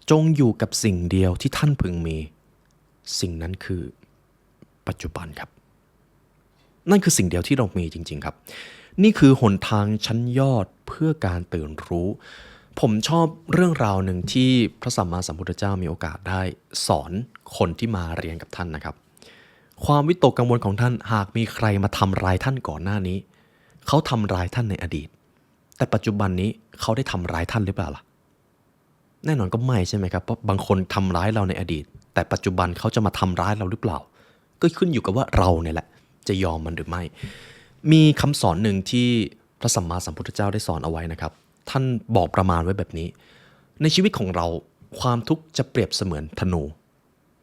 จงอยู่กับสิ่งเดียวที่ท่านพึงมีสิ่งนั้นคือปัจจุบันครับนั่นคือสิ่งเดียวที่เรามีจริงๆครับนี่คือหนทางชั้นยอดเพื่อการตื่นรู้ผมชอบเรื่องราวหนึ่งที่พระสัมมาสัมพุทธเจ้ามีโอกาสได้สอนคนที่มาเรียนกับท่านนะครับความวิตกกังวลของท่านหากมีใครมาทำร้ายท่านก่อนหน้านี้เขาทำร้ายท่านในอดีตแต่ปัจจุบันนี้เขาได้ทำร้ายท่านหรือเปล่าล่ะแน่นอนก็ไม่ใช่ไหมครับเพราะบางคนทำร้ายเราในอดีตแต่ปัจจุบันเขาจะมาทำร้ายเราหรือเปล่าก็ขึ้นอยู่กับว่าเราเนี่ยแหละจะยอมมันหรือไม่มีคำสอนหนึ่งที่พระสัมมาสัมพุทธเจ้าได้สอนเอาไว้นะครับท่านบอกประมาณไว้แบบนี้ในชีวิตของเราความทุกข์จะเปรียบเสมือนธนู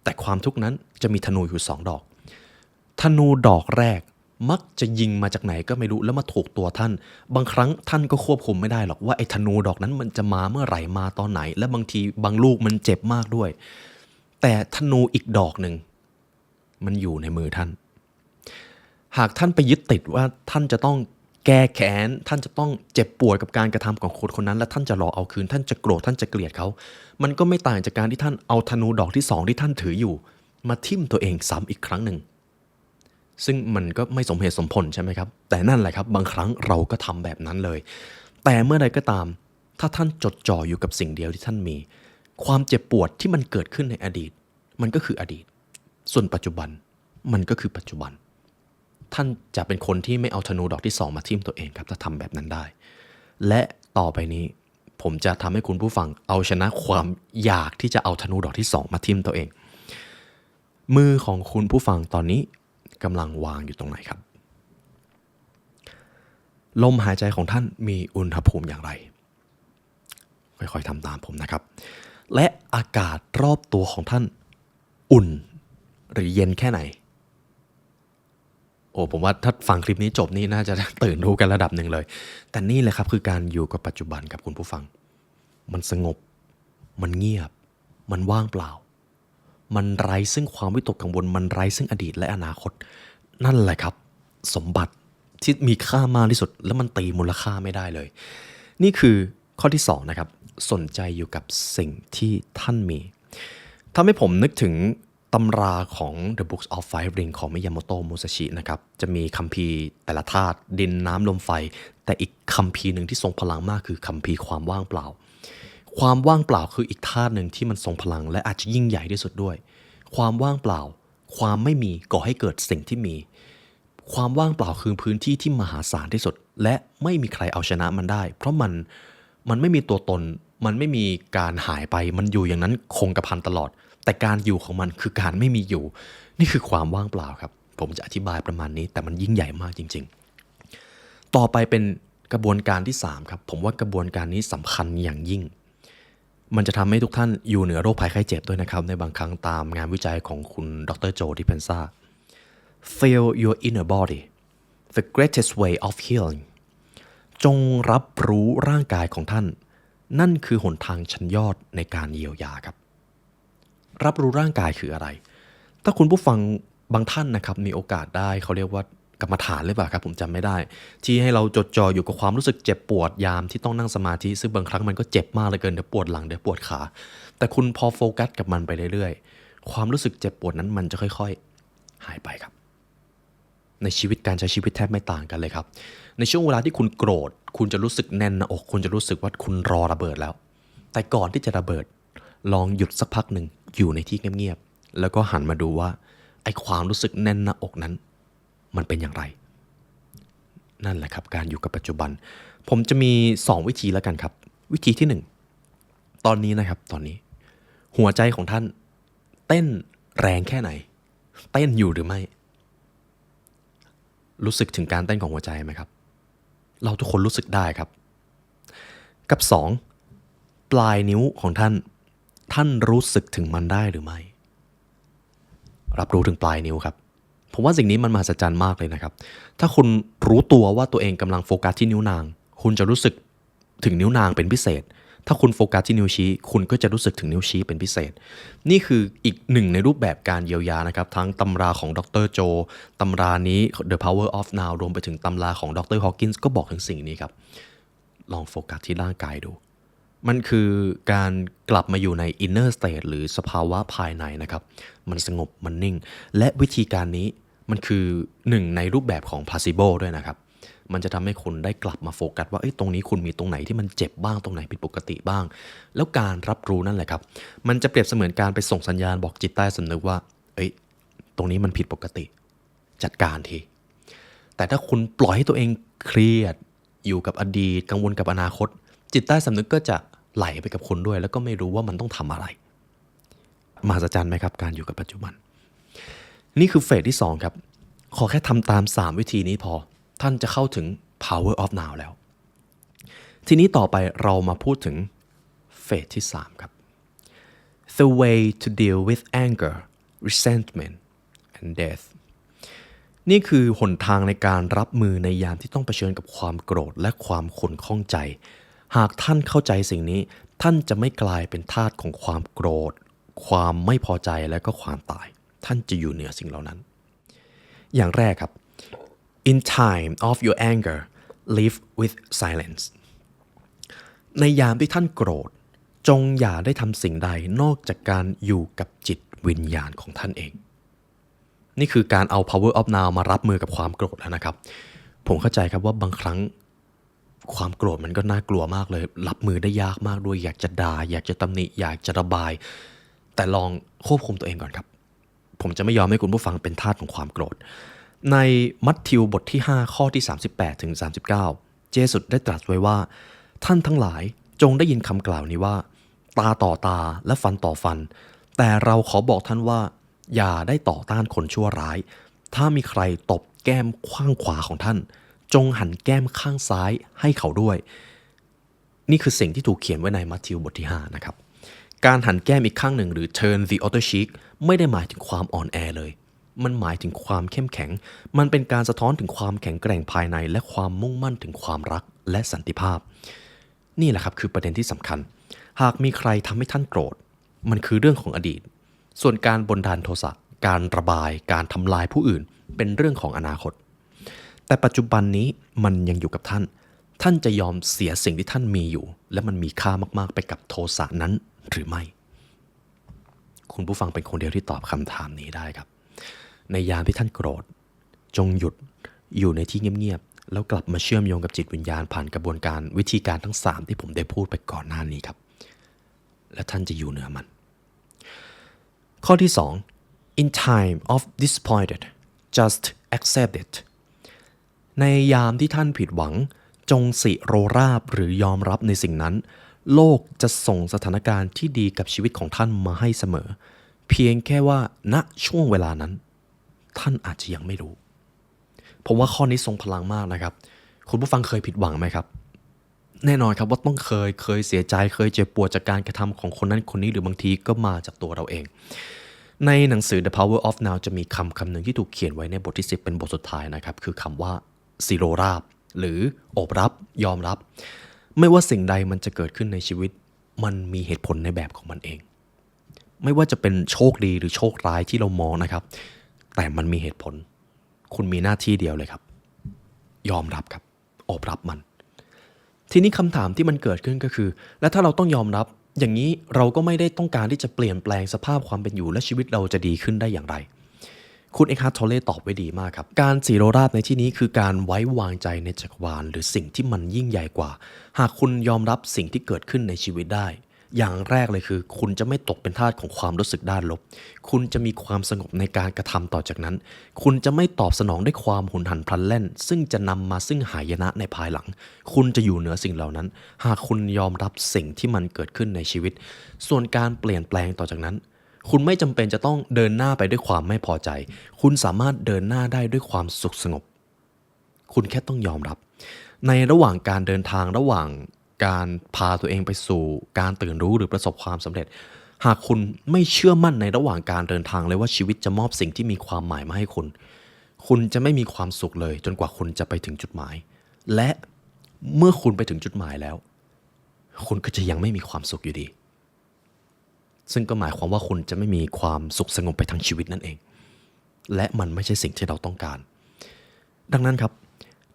แต่ความทุกข์นั้นจะมีธนูอยู่2 ดอกธนูดอกแรกมักจะยิงมาจากไหนก็ไม่รู้แล้วมาถูกตัวท่านบางครั้งท่านก็ควบคุมไม่ได้หรอกว่าไอ้ธนูดอกนั้นมันจะมาเมื่อไหร่มาตอนไหนและบางทีบางลูกมันเจ็บมากด้วยแต่ธนูอีกดอกหนึ่งมันอยู่ในมือท่านหากท่านไปยึดติดว่าท่านจะต้องแก้แค้นท่านจะต้องเจ็บปวดกับการกระทำของคนคนนั้นและท่านจะรอเอาคืนท่านจะโกรธท่านจะเกลียดเขามันก็ไม่ต่างจากการที่ท่านเอาธนูดอกที่2ที่ท่านถืออยู่มาทิ่มตัวเองซ้ำอีกครั้งหนึ่งซึ่งมันก็ไม่สมเหตุสมผลใช่ไหมครับแต่นั่นแหละครับบางครั้งเราก็ทำแบบนั้นเลยแต่เมื่อใดก็ตามถ้าท่านจดจ่ออยู่กับสิ่งเดียวที่ท่านมีความเจ็บปวดที่มันเกิดขึ้นในอดีตมันก็คืออดีตส่วนปัจจุบันมันก็คือปัจจุบันท่านจะเป็นคนที่ไม่เอาธนูดอกที่2มาทิ่มตัวเองครับถ้าทำแบบนั้นได้และต่อไปนี้ผมจะทำให้คุณผู้ฟังเอาชนะความอยากที่จะเอาธนูดอกที่2มาทิ่มตัวเองมือของคุณผู้ฟังตอนนี้กำลังวางอยู่ตรงไหนครับลมหายใจของท่านมีอุณหภูมิอย่างไรค่อยๆทำตามผมนะครับและอากาศรอบตัวของท่านอุ่นหรือเย็นแค่ไหนโอ้ผมว่าถ้าฟังคลิปนี้จบนี่น่าจะตื่นรู้กันระดับหนึ่งเลยแต่นี่แหละครับคือการอยู่กับปัจจุบันกับคุณผู้ฟังมันสงบมันเงียบมันว่างเปล่ามันไร้ซึ่งความวิตกกังวลมันไร้ซึ่งอดีตและอนาคตนั่นแหละครับสมบัติที่มีค่ามากที่สุดและมันตีมูลค่าไม่ได้เลยนี่คือข้อที่2นะครับสนใจอยู่กับสิ่งที่ท่านมีทำให้ผมนึกถึงตำราของ The Books of Five Rings ของมิยาโมโตะมุซาชินะครับจะมีคัมภีร์แต่ละธาตุดินน้ำลมไฟแต่อีกคัมภีร์หนึ่งที่ทรงพลังมากคือคัมภีร์ความว่างเปล่าความว่างเปล่าคืออีกธาตุหนึ่งที่มันทรงพลังและอาจจะยิ่งใหญ่ที่สุดด้วยความว่างเปล่าความไม่มีก่อให้เกิดสิ่งที่มีความว่างเปล่าคือพื้นที่ที่มหาศาลที่สุดและไม่มีใครเอาชนะมันได้เพราะมันไม่มีตัวตน มันไม่มีการหายไปมันอยู่อย่างนั้นคงกระพันตลอดแต่การอยู่ของมันคือการไม่มีอยู่นี่คือความว่างเปล่าครับผมจะอธิบายประมาณนี้แต่มันยิ่งใหญ่มากจริงๆต่อไปเป็นกระบวนการที่3ครับผมว่ากระบวนการนี้สำคัญอย่างยิ่งมันจะทำให้ทุกท่านอยู่เหนือโรคภัยไข้เจ็บด้วยนะครับในบางครั้งตามงานวิจัยของคุณดรโจดิเพนซา Feel your inner body the greatest way of healing จงรับรู้ร่างกายของท่านนั่นคือหนทางชั้นยอดในการเยียวยาครับรับรู้ร่างกายคืออะไรถ้าคุณผู้ฟังบางท่านนะครับมีโอกาสได้เขาเรียกว่ากรรมฐานหรือเปล่าครับผมจำไม่ได้ที่ให้เราจดจ่ออยู่กับความรู้สึกเจ็บปวดยามที่ต้องนั่งสมาธิซึ่งบางครั้งมันก็เจ็บมากเหลือเกินเดี๋ยวปวดหลังเดี๋ยวปวดขาแต่คุณพอโฟกัสกับมันไปเรื่อยๆความรู้สึกเจ็บปวดนั้นมันจะค่อยๆหายไปครับในชีวิตการใช้ชีวิตแทบไม่ต่างกันเลยครับในช่วงเวลาที่คุณโกรธคุณจะรู้สึกแน่นหน้าอกคุณจะรู้สึกว่าคุณรอระเบิดแล้วแต่ก่อนที่จะระเบิดลองหยุดสักพักหนึ่งอยู่ในที่เงียบๆแล้วก็หันมาดูว่าไอ้ความรู้สึกแน่นหน้าอกนั้นมันเป็นอย่างไรนั่นแหละครับการอยู่กับปัจจุบันผมจะมี2วิธีแล้วกันครับวิธีที่1ตอนนี้นะครับตอนนี้หัวใจของท่านเต้นแรงแค่ไหนเต้นอยู่หรือไม่รู้สึกถึงการเต้นของหัวใจไหมครับเราทุกคนรู้สึกได้ครับกับ2ปลายนิ้วของท่านรู้สึกถึงมันได้หรือไม่รับรู้ถึงปลายนิ้วครับผมว่าสิ่งนี้มันมหัศจรรย์มากเลยนะครับถ้าคุณรู้ตัวว่าตัวเองกำลังโฟกัสที่นิ้วนางคุณจะรู้สึกถึงนิ้วนางเป็นพิเศษถ้าคุณโฟกัสที่นิ้วชี้คุณก็จะรู้สึกถึงนิ้วชี้เป็นพิเศษนี่คืออีกหนึ่งในรูปแบบการเยียวยานะครับทั้งตำราของดรโจตำรานี้ The Power of Now รวมไปถึงตำราของดรฮอว์กินส์ก็บอกถึงสิ่งนี้ครับลองโฟกัสที่ร่างกายดูมันคือการกลับมาอยู่ใน inner state หรือสภาวะภายในนะครับมันสงบมันนิ่งและวิธีการนี้มันคือหนึ่งในรูปแบบของ placebo ด้วยนะครับมันจะทำให้คุณได้กลับมาโฟกัสว่าตรงนี้คุณมีตรงไหนที่มันเจ็บบ้างตรงไหนผิดปกติบ้างแล้วการรับรู้นั่นแหละครับมันจะเปรียบเสมือนการไปส่งสัญญาณบอกจิตใต้สำนึกว่าตรงนี้มันผิดปกติจัดการทีแต่ถ้าคุณปล่อยให้ตัวเองเครียดอยู่กับอดีตกังวลกับอนาคตจิตใต้สำนึกก็จะไหลไปกับคุณด้วยแล้วก็ไม่รู้ว่ามันต้องทำอะไรมหัศจรรย์ไหมครับการอยู่กับปัจจุบันนี่คือเฟสที่2ครับขอแค่ทำตาม3วิธีนี้พอท่านจะเข้าถึง power of now แล้วทีนี้ต่อไปเรามาพูดถึงเฟสที่3ครับ the way to deal with anger resentment and death นี่คือหนทางในการรับมือในยามที่ต้องเผชิญกับความโกรธและความขุ่นข้องใจหากท่านเข้าใจสิ่งนี้ท่านจะไม่กลายเป็นทาสของความโกรธความไม่พอใจและก็ความตายท่านจะอยู่เหนือสิ่งเหล่านั้นอย่างแรกครับ in time of your anger live with silence ในยามที่ท่านโกรธจงอย่าได้ทำสิ่งใดนอกจากการอยู่กับจิตวิญญาณของท่านเองนี่คือการเอา power of now มารับมือกับความโกรธแล้วนะครับผมเข้าใจครับว่าบางครั้งความโกรธมันก็น่ากลัวมากเลยรับมือได้ยากมากด้วยอยากจะด่าอยากจะตำหนิอยากจะระบายแต่ลองควบคุมตัวเองก่อนครับผมจะไม่ยอมให้คุณผู้ฟังเป็นทาสของความโกรธในมัทธิวบทที่5ข้อที่38ถึง39เยซูได้ตรัสไว้ว่าท่านทั้งหลายจงได้ยินคำกล่าวนี้ว่าตาต่อตาและฟันต่อฟันแต่เราขอบอกท่านว่าอย่าได้ต่อต้านคนชั่วร้ายถ้ามีใครตบแก้มข้างขวาของท่านจงหันแก้มข้างซ้ายให้เขาด้วยนี่คือสิ่งที่ถูกเขียนไว้ในมัทธิวบทที่5นะครับการหันแก้มอีกข้างหนึ่งหรือ turn the other cheek ไม่ได้หมายถึงความอ่อนแอเลยมันหมายถึงความเข้มแข็งมันเป็นการสะท้อนถึงความแข็งแกร่งภายในและความมุ่งมั่นถึงความรักและสันติภาพนี่แหละครับคือประเด็นที่สำคัญหากมีใครทำให้ท่านโกรธมันคือเรื่องของอดีตส่วนการบันดาลโทสะการระบายการทำลายผู้อื่นเป็นเรื่องของอนาคตแต่ปัจจุบันนี้มันยังอยู่กับท่านจะยอมเสียสิ่งที่ท่านมีอยู่และมันมีค่ามากๆไปกับโทสะนั้นหรือไม่คุณผู้ฟังเป็นคนเดียวที่ตอบคำถามนี้ได้ครับในยามที่ท่านโกรธจงหยุดอยู่ในที่เงียบๆแล้วกลับมาเชื่อมโยงกับจิตวิญญาณผ่านกระบวนการวิธีการทั้ง3ที่ผมได้พูดไปก่อนหน้านี้ครับและท่านจะอยู่เหนือมันข้อที่2 in time of disappointed just accept it ในยามที่ท่านผิดหวังจงสิโรราบหรือยอมรับในสิ่งนั้น โลกจะส่งสถานการณ์ที่ดีกับชีวิตของท่านมาให้เสมอเพียงแค่ว่าณช่วงเวลานั้นท่านอาจจะยังไม่รู้ผมว่าข้อนี้ทรงพลังมากนะครับคุณผู้ฟังเคยผิดหวังไหมครับแน่นอนครับว่าต้องเคยเสียใจเคยเจ็บปวดจากการกระทำของคนนั้นคนนี้หรือบางทีก็มาจากตัวเราเองในหนังสือ The Power of Now จะมีคำหนึ่งที่ถูกเขียนไว้ในบทที่10เป็นบทสุดท้ายนะครับคือคำว่าซีโรราบหรือโอบรับยอมรับไม่ว่าสิ่งใดมันจะเกิดขึ้นในชีวิตมันมีเหตุผลในแบบของมันเองไม่ว่าจะเป็นโชคดีหรือโชคร้ายที่เรามองนะครับแต่มันมีเหตุผลคุณมีหน้าที่เดียวเลยครับยอมรับครับโอบรับมันทีนี้คำถามที่มันเกิดขึ้นก็คือแล้วถ้าเราต้องยอมรับอย่างนี้เราก็ไม่ได้ต้องการที่จะเปลี่ยนแปลงสภาพความเป็นอยู่และชีวิตเราจะดีขึ้นได้อย่างไรคุณเอ็กฮาร์ท ทอลเลตอบไว้ดีมากครับการสีโรราบในที่นี้คือการไว้วางใจในจักรวาลหรือสิ่งที่มันยิ่งใหญ่กว่าหากคุณยอมรับสิ่งที่เกิดขึ้นในชีวิตได้อย่างแรกเลยคือคุณจะไม่ตกเป็นทาสของความรู้สึกด้านลบคุณจะมีความสงบในการกระทำต่อจากนั้นคุณจะไม่ตอบสนองด้วยความหุนหันพลันแล่นซึ่งจะนำมาซึ่งหายนะในภายหลังคุณจะอยู่เหนือสิ่งเหล่านั้นหากคุณยอมรับสิ่งที่มันเกิดขึ้นในชีวิตส่วนการเปลี่ยนแปลงต่อจากนั้นคุณไม่จำเป็นจะต้องเดินหน้าไปด้วยความไม่พอใจคุณสามารถเดินหน้าได้ด้วยความสุขสงบคุณแค่ต้องยอมรับในระหว่างการเดินทางระหว่างการพาตัวเองไปสู่การตื่นรู้หรือประสบความสำเร็จหากคุณไม่เชื่อมั่นในระหว่างการเดินทางเลยว่าชีวิตจะมอบสิ่งที่มีความหมายมาให้คุณจะไม่มีความสุขเลยจนกว่าคุณจะไปถึงจุดหมายและเมื่อคุณไปถึงจุดหมายแล้วคุณก็จะยังไม่มีความสุขอยู่ดีซึ่งก็หมายความว่าคุณจะไม่มีความสุขสงบไปทั้งชีวิตนั่นเองและมันไม่ใช่สิ่งที่เราต้องการดังนั้นครับ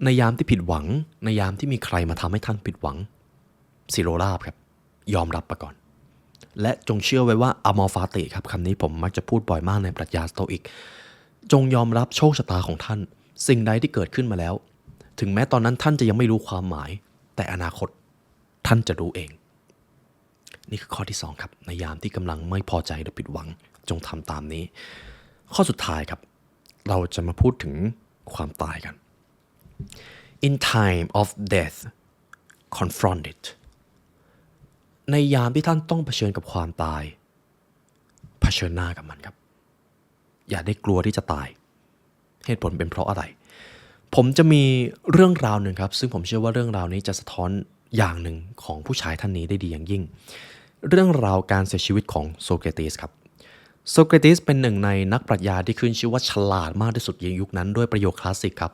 ในยามที่ผิดหวังในยามที่มีใครมาทำให้ท่านผิดหวังซีโรราบครับยอมรับไปก่อนและจงเชื่อไว้ว่าอมอร์ฟาติครับคำนี้ผมมักจะพูดบ่อยมากในปรัชญาสโตอิกจงยอมรับโชคชะตาของท่านสิ่งใดที่เกิดขึ้นมาแล้วถึงแม้ตอนนั้นท่านจะยังไม่รู้ความหมายแต่อนาคตท่านจะรู้เองนี่คือข้อที่2ครับในยามที่กำลังไม่พอใจหรือผิดหวังจงทำตามนี้ข้อสุดท้ายครับเราจะมาพูดถึงความตายกัน In time of death confront it ในยามที่ท่านต้องเผชิญกับความตายเผชิญหน้ากับมันครับอย่าได้กลัวที่จะตายเหตุผลเป็นเพราะอะไรผมจะมีเรื่องราวหนึ่งครับซึ่งผมเชื่อว่าเรื่องราวนี้จะสะท้อนอย่างหนึ่งของผู้ชายท่านนี้ได้ดีอย่างยิ่งเรื่องราวการเสียชีวิตของโซเครติสครับโซเครติสเป็นหนึ่งในนักปรัชญาที่ขึ้นชื่อว่าฉลาดมากที่สุดในยุคนั้นด้วยประโยคคลาสสิกครับ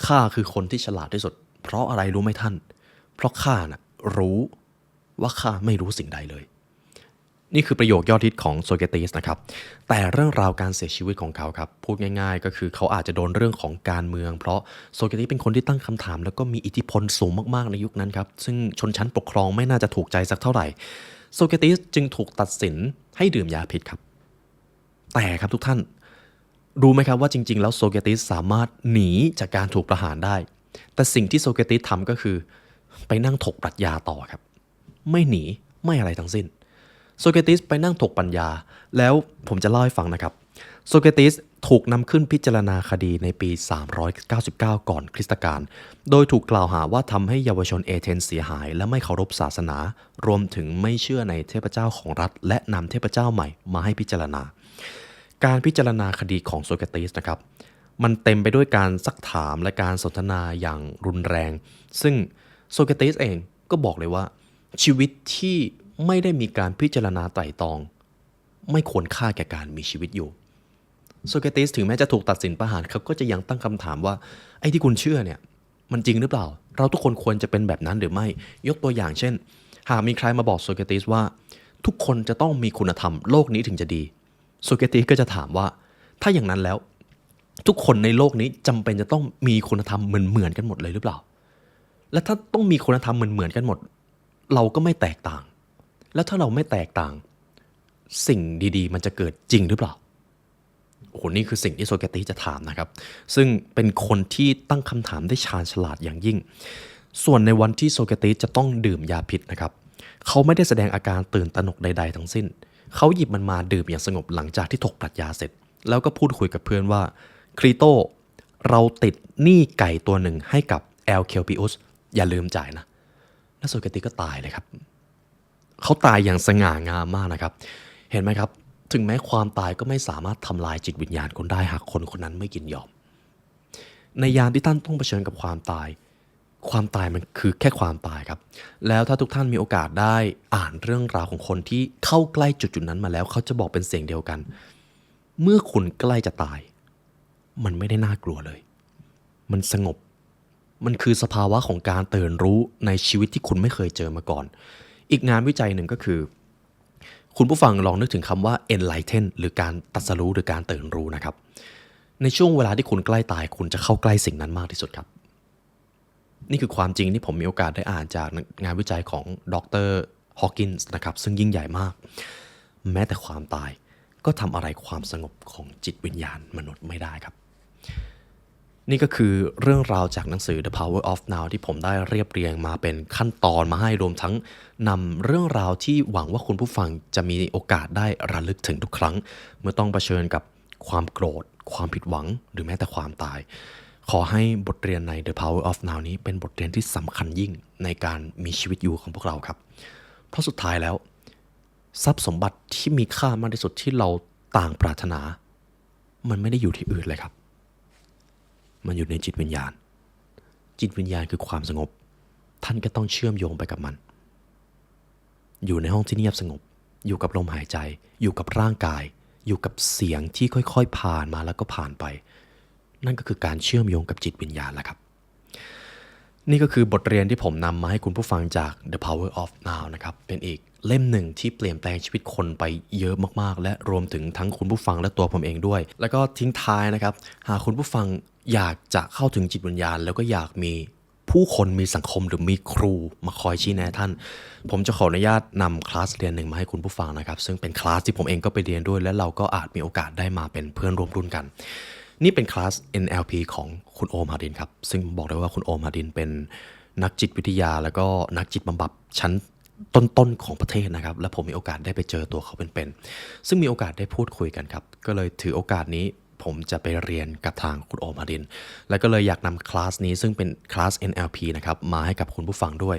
ข้าคือคนที่ฉลาดที่สุดเพราะอะไรรู้ไหมท่านเพราะข้าน่ะรู้ว่าข้าไม่รู้สิ่งใดเลยนี่คือประโยคยอดฮิตของโซเครติสนะครับแต่เรื่องราวการเสียชีวิตของเขาครับพูดง่ายๆก็คือเขาอาจจะโดนเรื่องของการเมืองเพราะโซเครติสเป็นคนที่ตั้งคำถามแล้วก็มีอิทธิพลสูงมากๆในยุคนั้นครับซึ่งชนชั้นปกครองไม่น่าจะถูกใจสักเท่าไหร่โซเครติสจึงถูกตัดสินให้ดื่มยาพิษครับแต่ครับทุกท่านรู้ไหมครับว่าจริงๆแล้วโซเครติสสามารถหนีจากการถูกประหารได้แต่สิ่งที่โซเครติสทำก็คือไปนั่งถกปรัชญาต่อครับไม่หนีไม่อะไรทั้งสิ้นโซเครติสไปนั่งถกปัญญาแล้วผมจะเล่าให้ฟังนะครับโซเครติสถูกนำขึ้นพิจารณาคดีในปี399ก่อนคริสตกาลโดยถูกกล่าวหาว่าทำให้เยาวชนเอเธนส์เสียหายและไม่เคารพศาสนารวมถึงไม่เชื่อในเทพเจ้าของรัฐและนำเทพเจ้าใหม่มาให้พิจารณาการพิจารณาคดีของโซเครติสนะครับมันเต็มไปด้วยการซักถามและการสนทนาอย่างรุนแรงซึ่งโซเครติสเองก็บอกเลยว่าชีวิตที่ไม่ได้มีการพิจารณาไตร่ตรองไม่ควรค่าแก่การมีชีวิตอยู่โซเครติสถึงแม้จะถูกตัดสินประหารเขาก็จะยังตั้งคำถามว่าไอ้ที่คุณเชื่อเนี่ยมันจริงหรือเปล่าเราทุกคนควรจะเป็นแบบนั้นหรือไม่ยกตัวอย่างเช่นหากมีใครมาบอกโซเครติสว่าทุกคนจะต้องมีคุณธรรมโลกนี้ถึงจะดีโซเครติสก็จะถามว่าถ้าอย่างนั้นแล้วทุกคนในโลกนี้จำเป็นจะต้องมีคุณธรรมเหมือนกันหมดเลยหรือเปล่าและถ้าต้องมีคุณธรรมเหมือนกันหมดเราก็ไม่แตกต่างแล้วถ้าเราไม่แตกต่างสิ่งดีๆมันจะเกิดจริงหรือเปล่าโอ้โหนี่คือสิ่งที่โซเครติสจะถามนะครับซึ่งเป็นคนที่ตั้งคำถามได้ชาญฉลาดอย่างยิ่งส่วนในวันที่โซเครติสจะต้องดื่มยาพิษนะครับเขาไม่ได้แสดงอาการตื่นตระหนกใดๆทั้งสิ้นเขาหยิบมันมาดื่มอย่างสงบหลังจากที่ถกปรัชญาเสร็จแล้วก็พูดคุยกับเพื่อนว่าครีโตเราติดหนี้ไก่ตัวหนึ่งให้กับแอลเคลปิอุสอย่าลืมจ่ายนะแล้วโซเครติสก็ตายเลยครับ เขาตายอย่างสง่างามมากนะครับเห็นไหมครับถึงแม้ความตายก็ไม่สามารถทำลายจิตวิญญาณคนได้หากคนคนนั้นไม่ยินยอมในยามที่ท่านต้องเผชิญกับความตายมันคือแค่ความตายครับแล้วถ้าทุกท่านมีโอกาสได้อ่านเรื่องราวของคนที่เข้าใกล้จุดนั้นมาแล้วเขาจะบอกเป็นเสียงเดียวกันเมื่อคุณใกล้จะตายมันไม่ได้น่ากลัวเลยมันสงบมันคือสภาวะของการตื่นรู้ในชีวิตที่คุณไม่เคยเจอมาก่อนอีกงานวิจัยหนึ่งก็คือคุณผู้ฟังลองนึกถึงคำว่า enlighten หรือการตรัสรู้หรือการตื่นรู้นะครับในช่วงเวลาที่คุณใกล้ตายคุณจะเข้าใกล้สิ่งนั้นมากที่สุดครับนี่คือความจริงที่ผมมีโอกาสได้อ่านจากงานวิจัยของดรฮอว์กินส์นะครับซึ่งยิ่งใหญ่มากแม้แต่ความตายก็ทำอะไรความสงบของจิตวิญญาณมนุษย์ไม่ได้ครับนี่ก็คือเรื่องราวจากหนังสือ The Power of Now ที่ผมได้เรียบเรียงมาเป็นขั้นตอนมาให้รวมทั้งนำเรื่องราวที่หวังว่าคุณผู้ฟังจะมีโอกาสได้ระลึกถึงทุกครั้งเมื่อต้องเผชิญกับความโกรธความผิดหวังหรือแม้แต่ความตายขอให้บทเรียนใน The Power of Now นี้เป็นบทเรียนที่สำคัญยิ่งในการมีชีวิตอยู่ของพวกเราครับเพราะสุดท้ายแล้วทรัพย์สมบัติที่มีค่ามากที่สุดที่เราต่างปรารถนามันไม่ได้อยู่ที่อื่นเลยครับมันอยู่ในจิตวิญญาณจิตวิญญาณคือความสงบท่านก็ต้องเชื่อมโยงไปกับมันอยู่ในห้องที่เงียบสงบอยู่กับลมหายใจอยู่กับร่างกายอยู่กับเสียงที่ค่อยๆผ่านมาแล้วก็ผ่านไปนั่นก็คือการเชื่อมโยงกับจิตวิญญาณแหละครับนี่ก็คือบทเรียนที่ผมนำมาให้คุณผู้ฟังจาก The Power of Now นะครับเป็นอีกเล่มหนึ่งที่เปลี่ยนแปลงชีวิตคนไปเยอะมากๆและรวมถึงทั้งคุณผู้ฟังและตัวผมเองด้วยแล้วก็ทิ้งท้ายนะครับหากคุณผู้ฟังอยากจะเข้าถึงจิตวิญญาณแล้วก็อยากมีผู้คนมีสังคมหรือมีครูมาคอยชี้แนะท่านผมจะขออนุญาตนำคลาสเรียนหนึ่งมาให้คุณผู้ฟังนะครับซึ่งเป็นคลาสที่ผมเองก็ไปเรียนด้วยและเราก็อาจมีโอกาสได้มาเป็นเพื่อนร่วมรุ่นกันนี่เป็นคลาส NLP ของคุณโอมฮาดินครับซึ่งบอกได้ว่าคุณโอมฮาดินเป็นนักจิตวิทยาแล้วก็นักจิตบำบัดชั้นต้นๆของประเทศนะครับและผมมีโอกาสได้ไปเจอตัวเขาเป็นๆซึ่งมีโอกาสได้พูดคุยกันครับก็เลยถือโอกาสนี้ผมจะไปเรียนกับทางคุณโอมฮาดินแล้วก็เลยอยากนำคลาสนี้ซึ่งเป็นคลาส NLP นะครับมาให้กับคุณผู้ฟังด้วย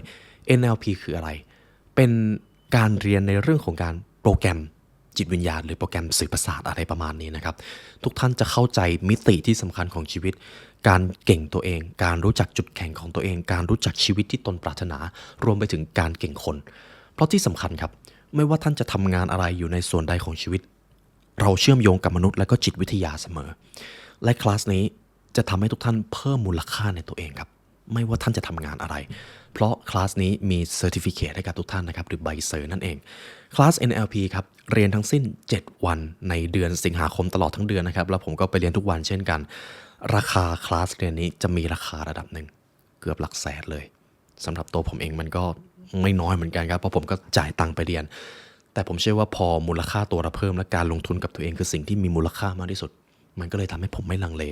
NLP คืออะไรเป็นการเรียนในเรื่องของการโปรแกรมจิตวิญญาณหรือโปรแกรมสื่อประสาทอะไรประมาณนี้นะครับทุกท่านจะเข้าใจมิติที่สำคัญของชีวิตการเก่งตัวเองการรู้จักจุดแข็งของตัวเองการรู้จักชีวิตที่ตนปรารถนารวมไปถึงการเก่งคนเพราะที่สำคัญครับไม่ว่าท่านจะทำงานอะไรอยู่ในส่วนใดของชีวิตเราเชื่อมโยงกับมนุษย์และก็จิตวิทยาเสมอและคลาสนี้จะทำให้ทุกท่านเพิ่มมูลค่าในตัวเองครับไม่ว่าท่านจะทำงานอะไรเพราะคลาสนี้มีเซอร์ติฟิเคตให้กับทุกท่านนะครับหรือใบเซอร์นั่นเองคลาส NLP ครับเรียนทั้งสิ้น7วันในเดือนสิงหาคมตลอดทั้งเดือนนะครับแล้วผมก็ไปเรียนทุกวันเช่นกันราคาคลาสเรียนนี้จะมีราคาระดับหนึ่งเกือบหลักแสนเลยสำหรับตัวผมเองมันก็ไม่น้อยเหมือนกันครับเพราะผมก็จ่ายตังค์ไปเรียนแต่ผมเชื่อว่าพอมูลค่าตัวเราเพิ่มและการลงทุนกับตัวเองคือสิ่งที่มีมูลค่ามากที่สุดมันก็เลยทำให้ผมไม่ลังเล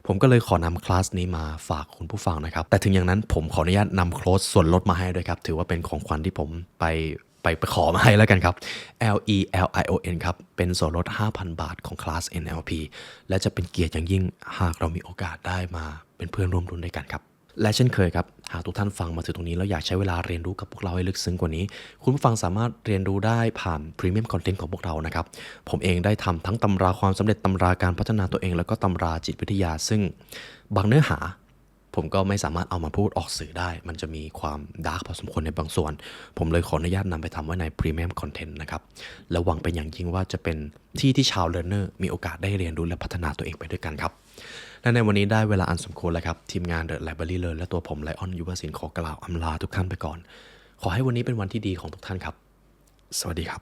ผมก็เลยขอนำคลาสนี้มาฝากคุณผู้ฟังนะครับแต่ถึงอย่างนั้นผมขออนุญาตนำโค้ดส่วนลดมาให้ด้วยครับถือว่าเป็นของขวัญที่ผมไปขอมาให้แล้วกันครับ LELION ครับเป็นส่วนลด 5,000 บาทของคลาส NLP และจะเป็นเกียรติอย่างยิ่งหากเรามีโอกาสได้มาเป็นเพื่อนร่วมรุ่นด้วยกันครับและเช่นเคยครับหากทุกท่านฟังมาถึงตรงนี้แล้วอยากใช้เวลาเรียนรู้กับพวกเราให้ลึกซึ้งกว่านี้คุณผู้ฟังสามารถเรียนรู้ได้ผ่านพรีเมียมคอนเทนต์ของพวกเรานะครับผมเองได้ทำทั้งตำราความสำเร็จตำราการพัฒนาตัวเองแล้วก็ตำราจิตวิทยาซึ่งบางเนื้อหาผมก็ไม่สามารถเอามาพูดออกสื่อได้มันจะมีความดาร์กพอสมควรในบางส่วนผมเลยขออนุญาตนำไปทำไว้ในพรีเมียมคอนเทนต์นะครับและหวังเป็นอย่างยิ่งว่าจะเป็นที่ชาวเลิร์นเนอร์มีโอกาสได้เรียนรู้และพัฒนาตัวเองไปด้วยกันครับและในวันนี้ได้เวลาอันสมควรแล้วครับทีมงาน The Library Learn และตัวผมไลออนยุวศิลป์ขอกล่าวอำลาทุกท่านไปก่อนขอให้วันนี้เป็นวันที่ดีของทุกท่านครับสวัสดีครับ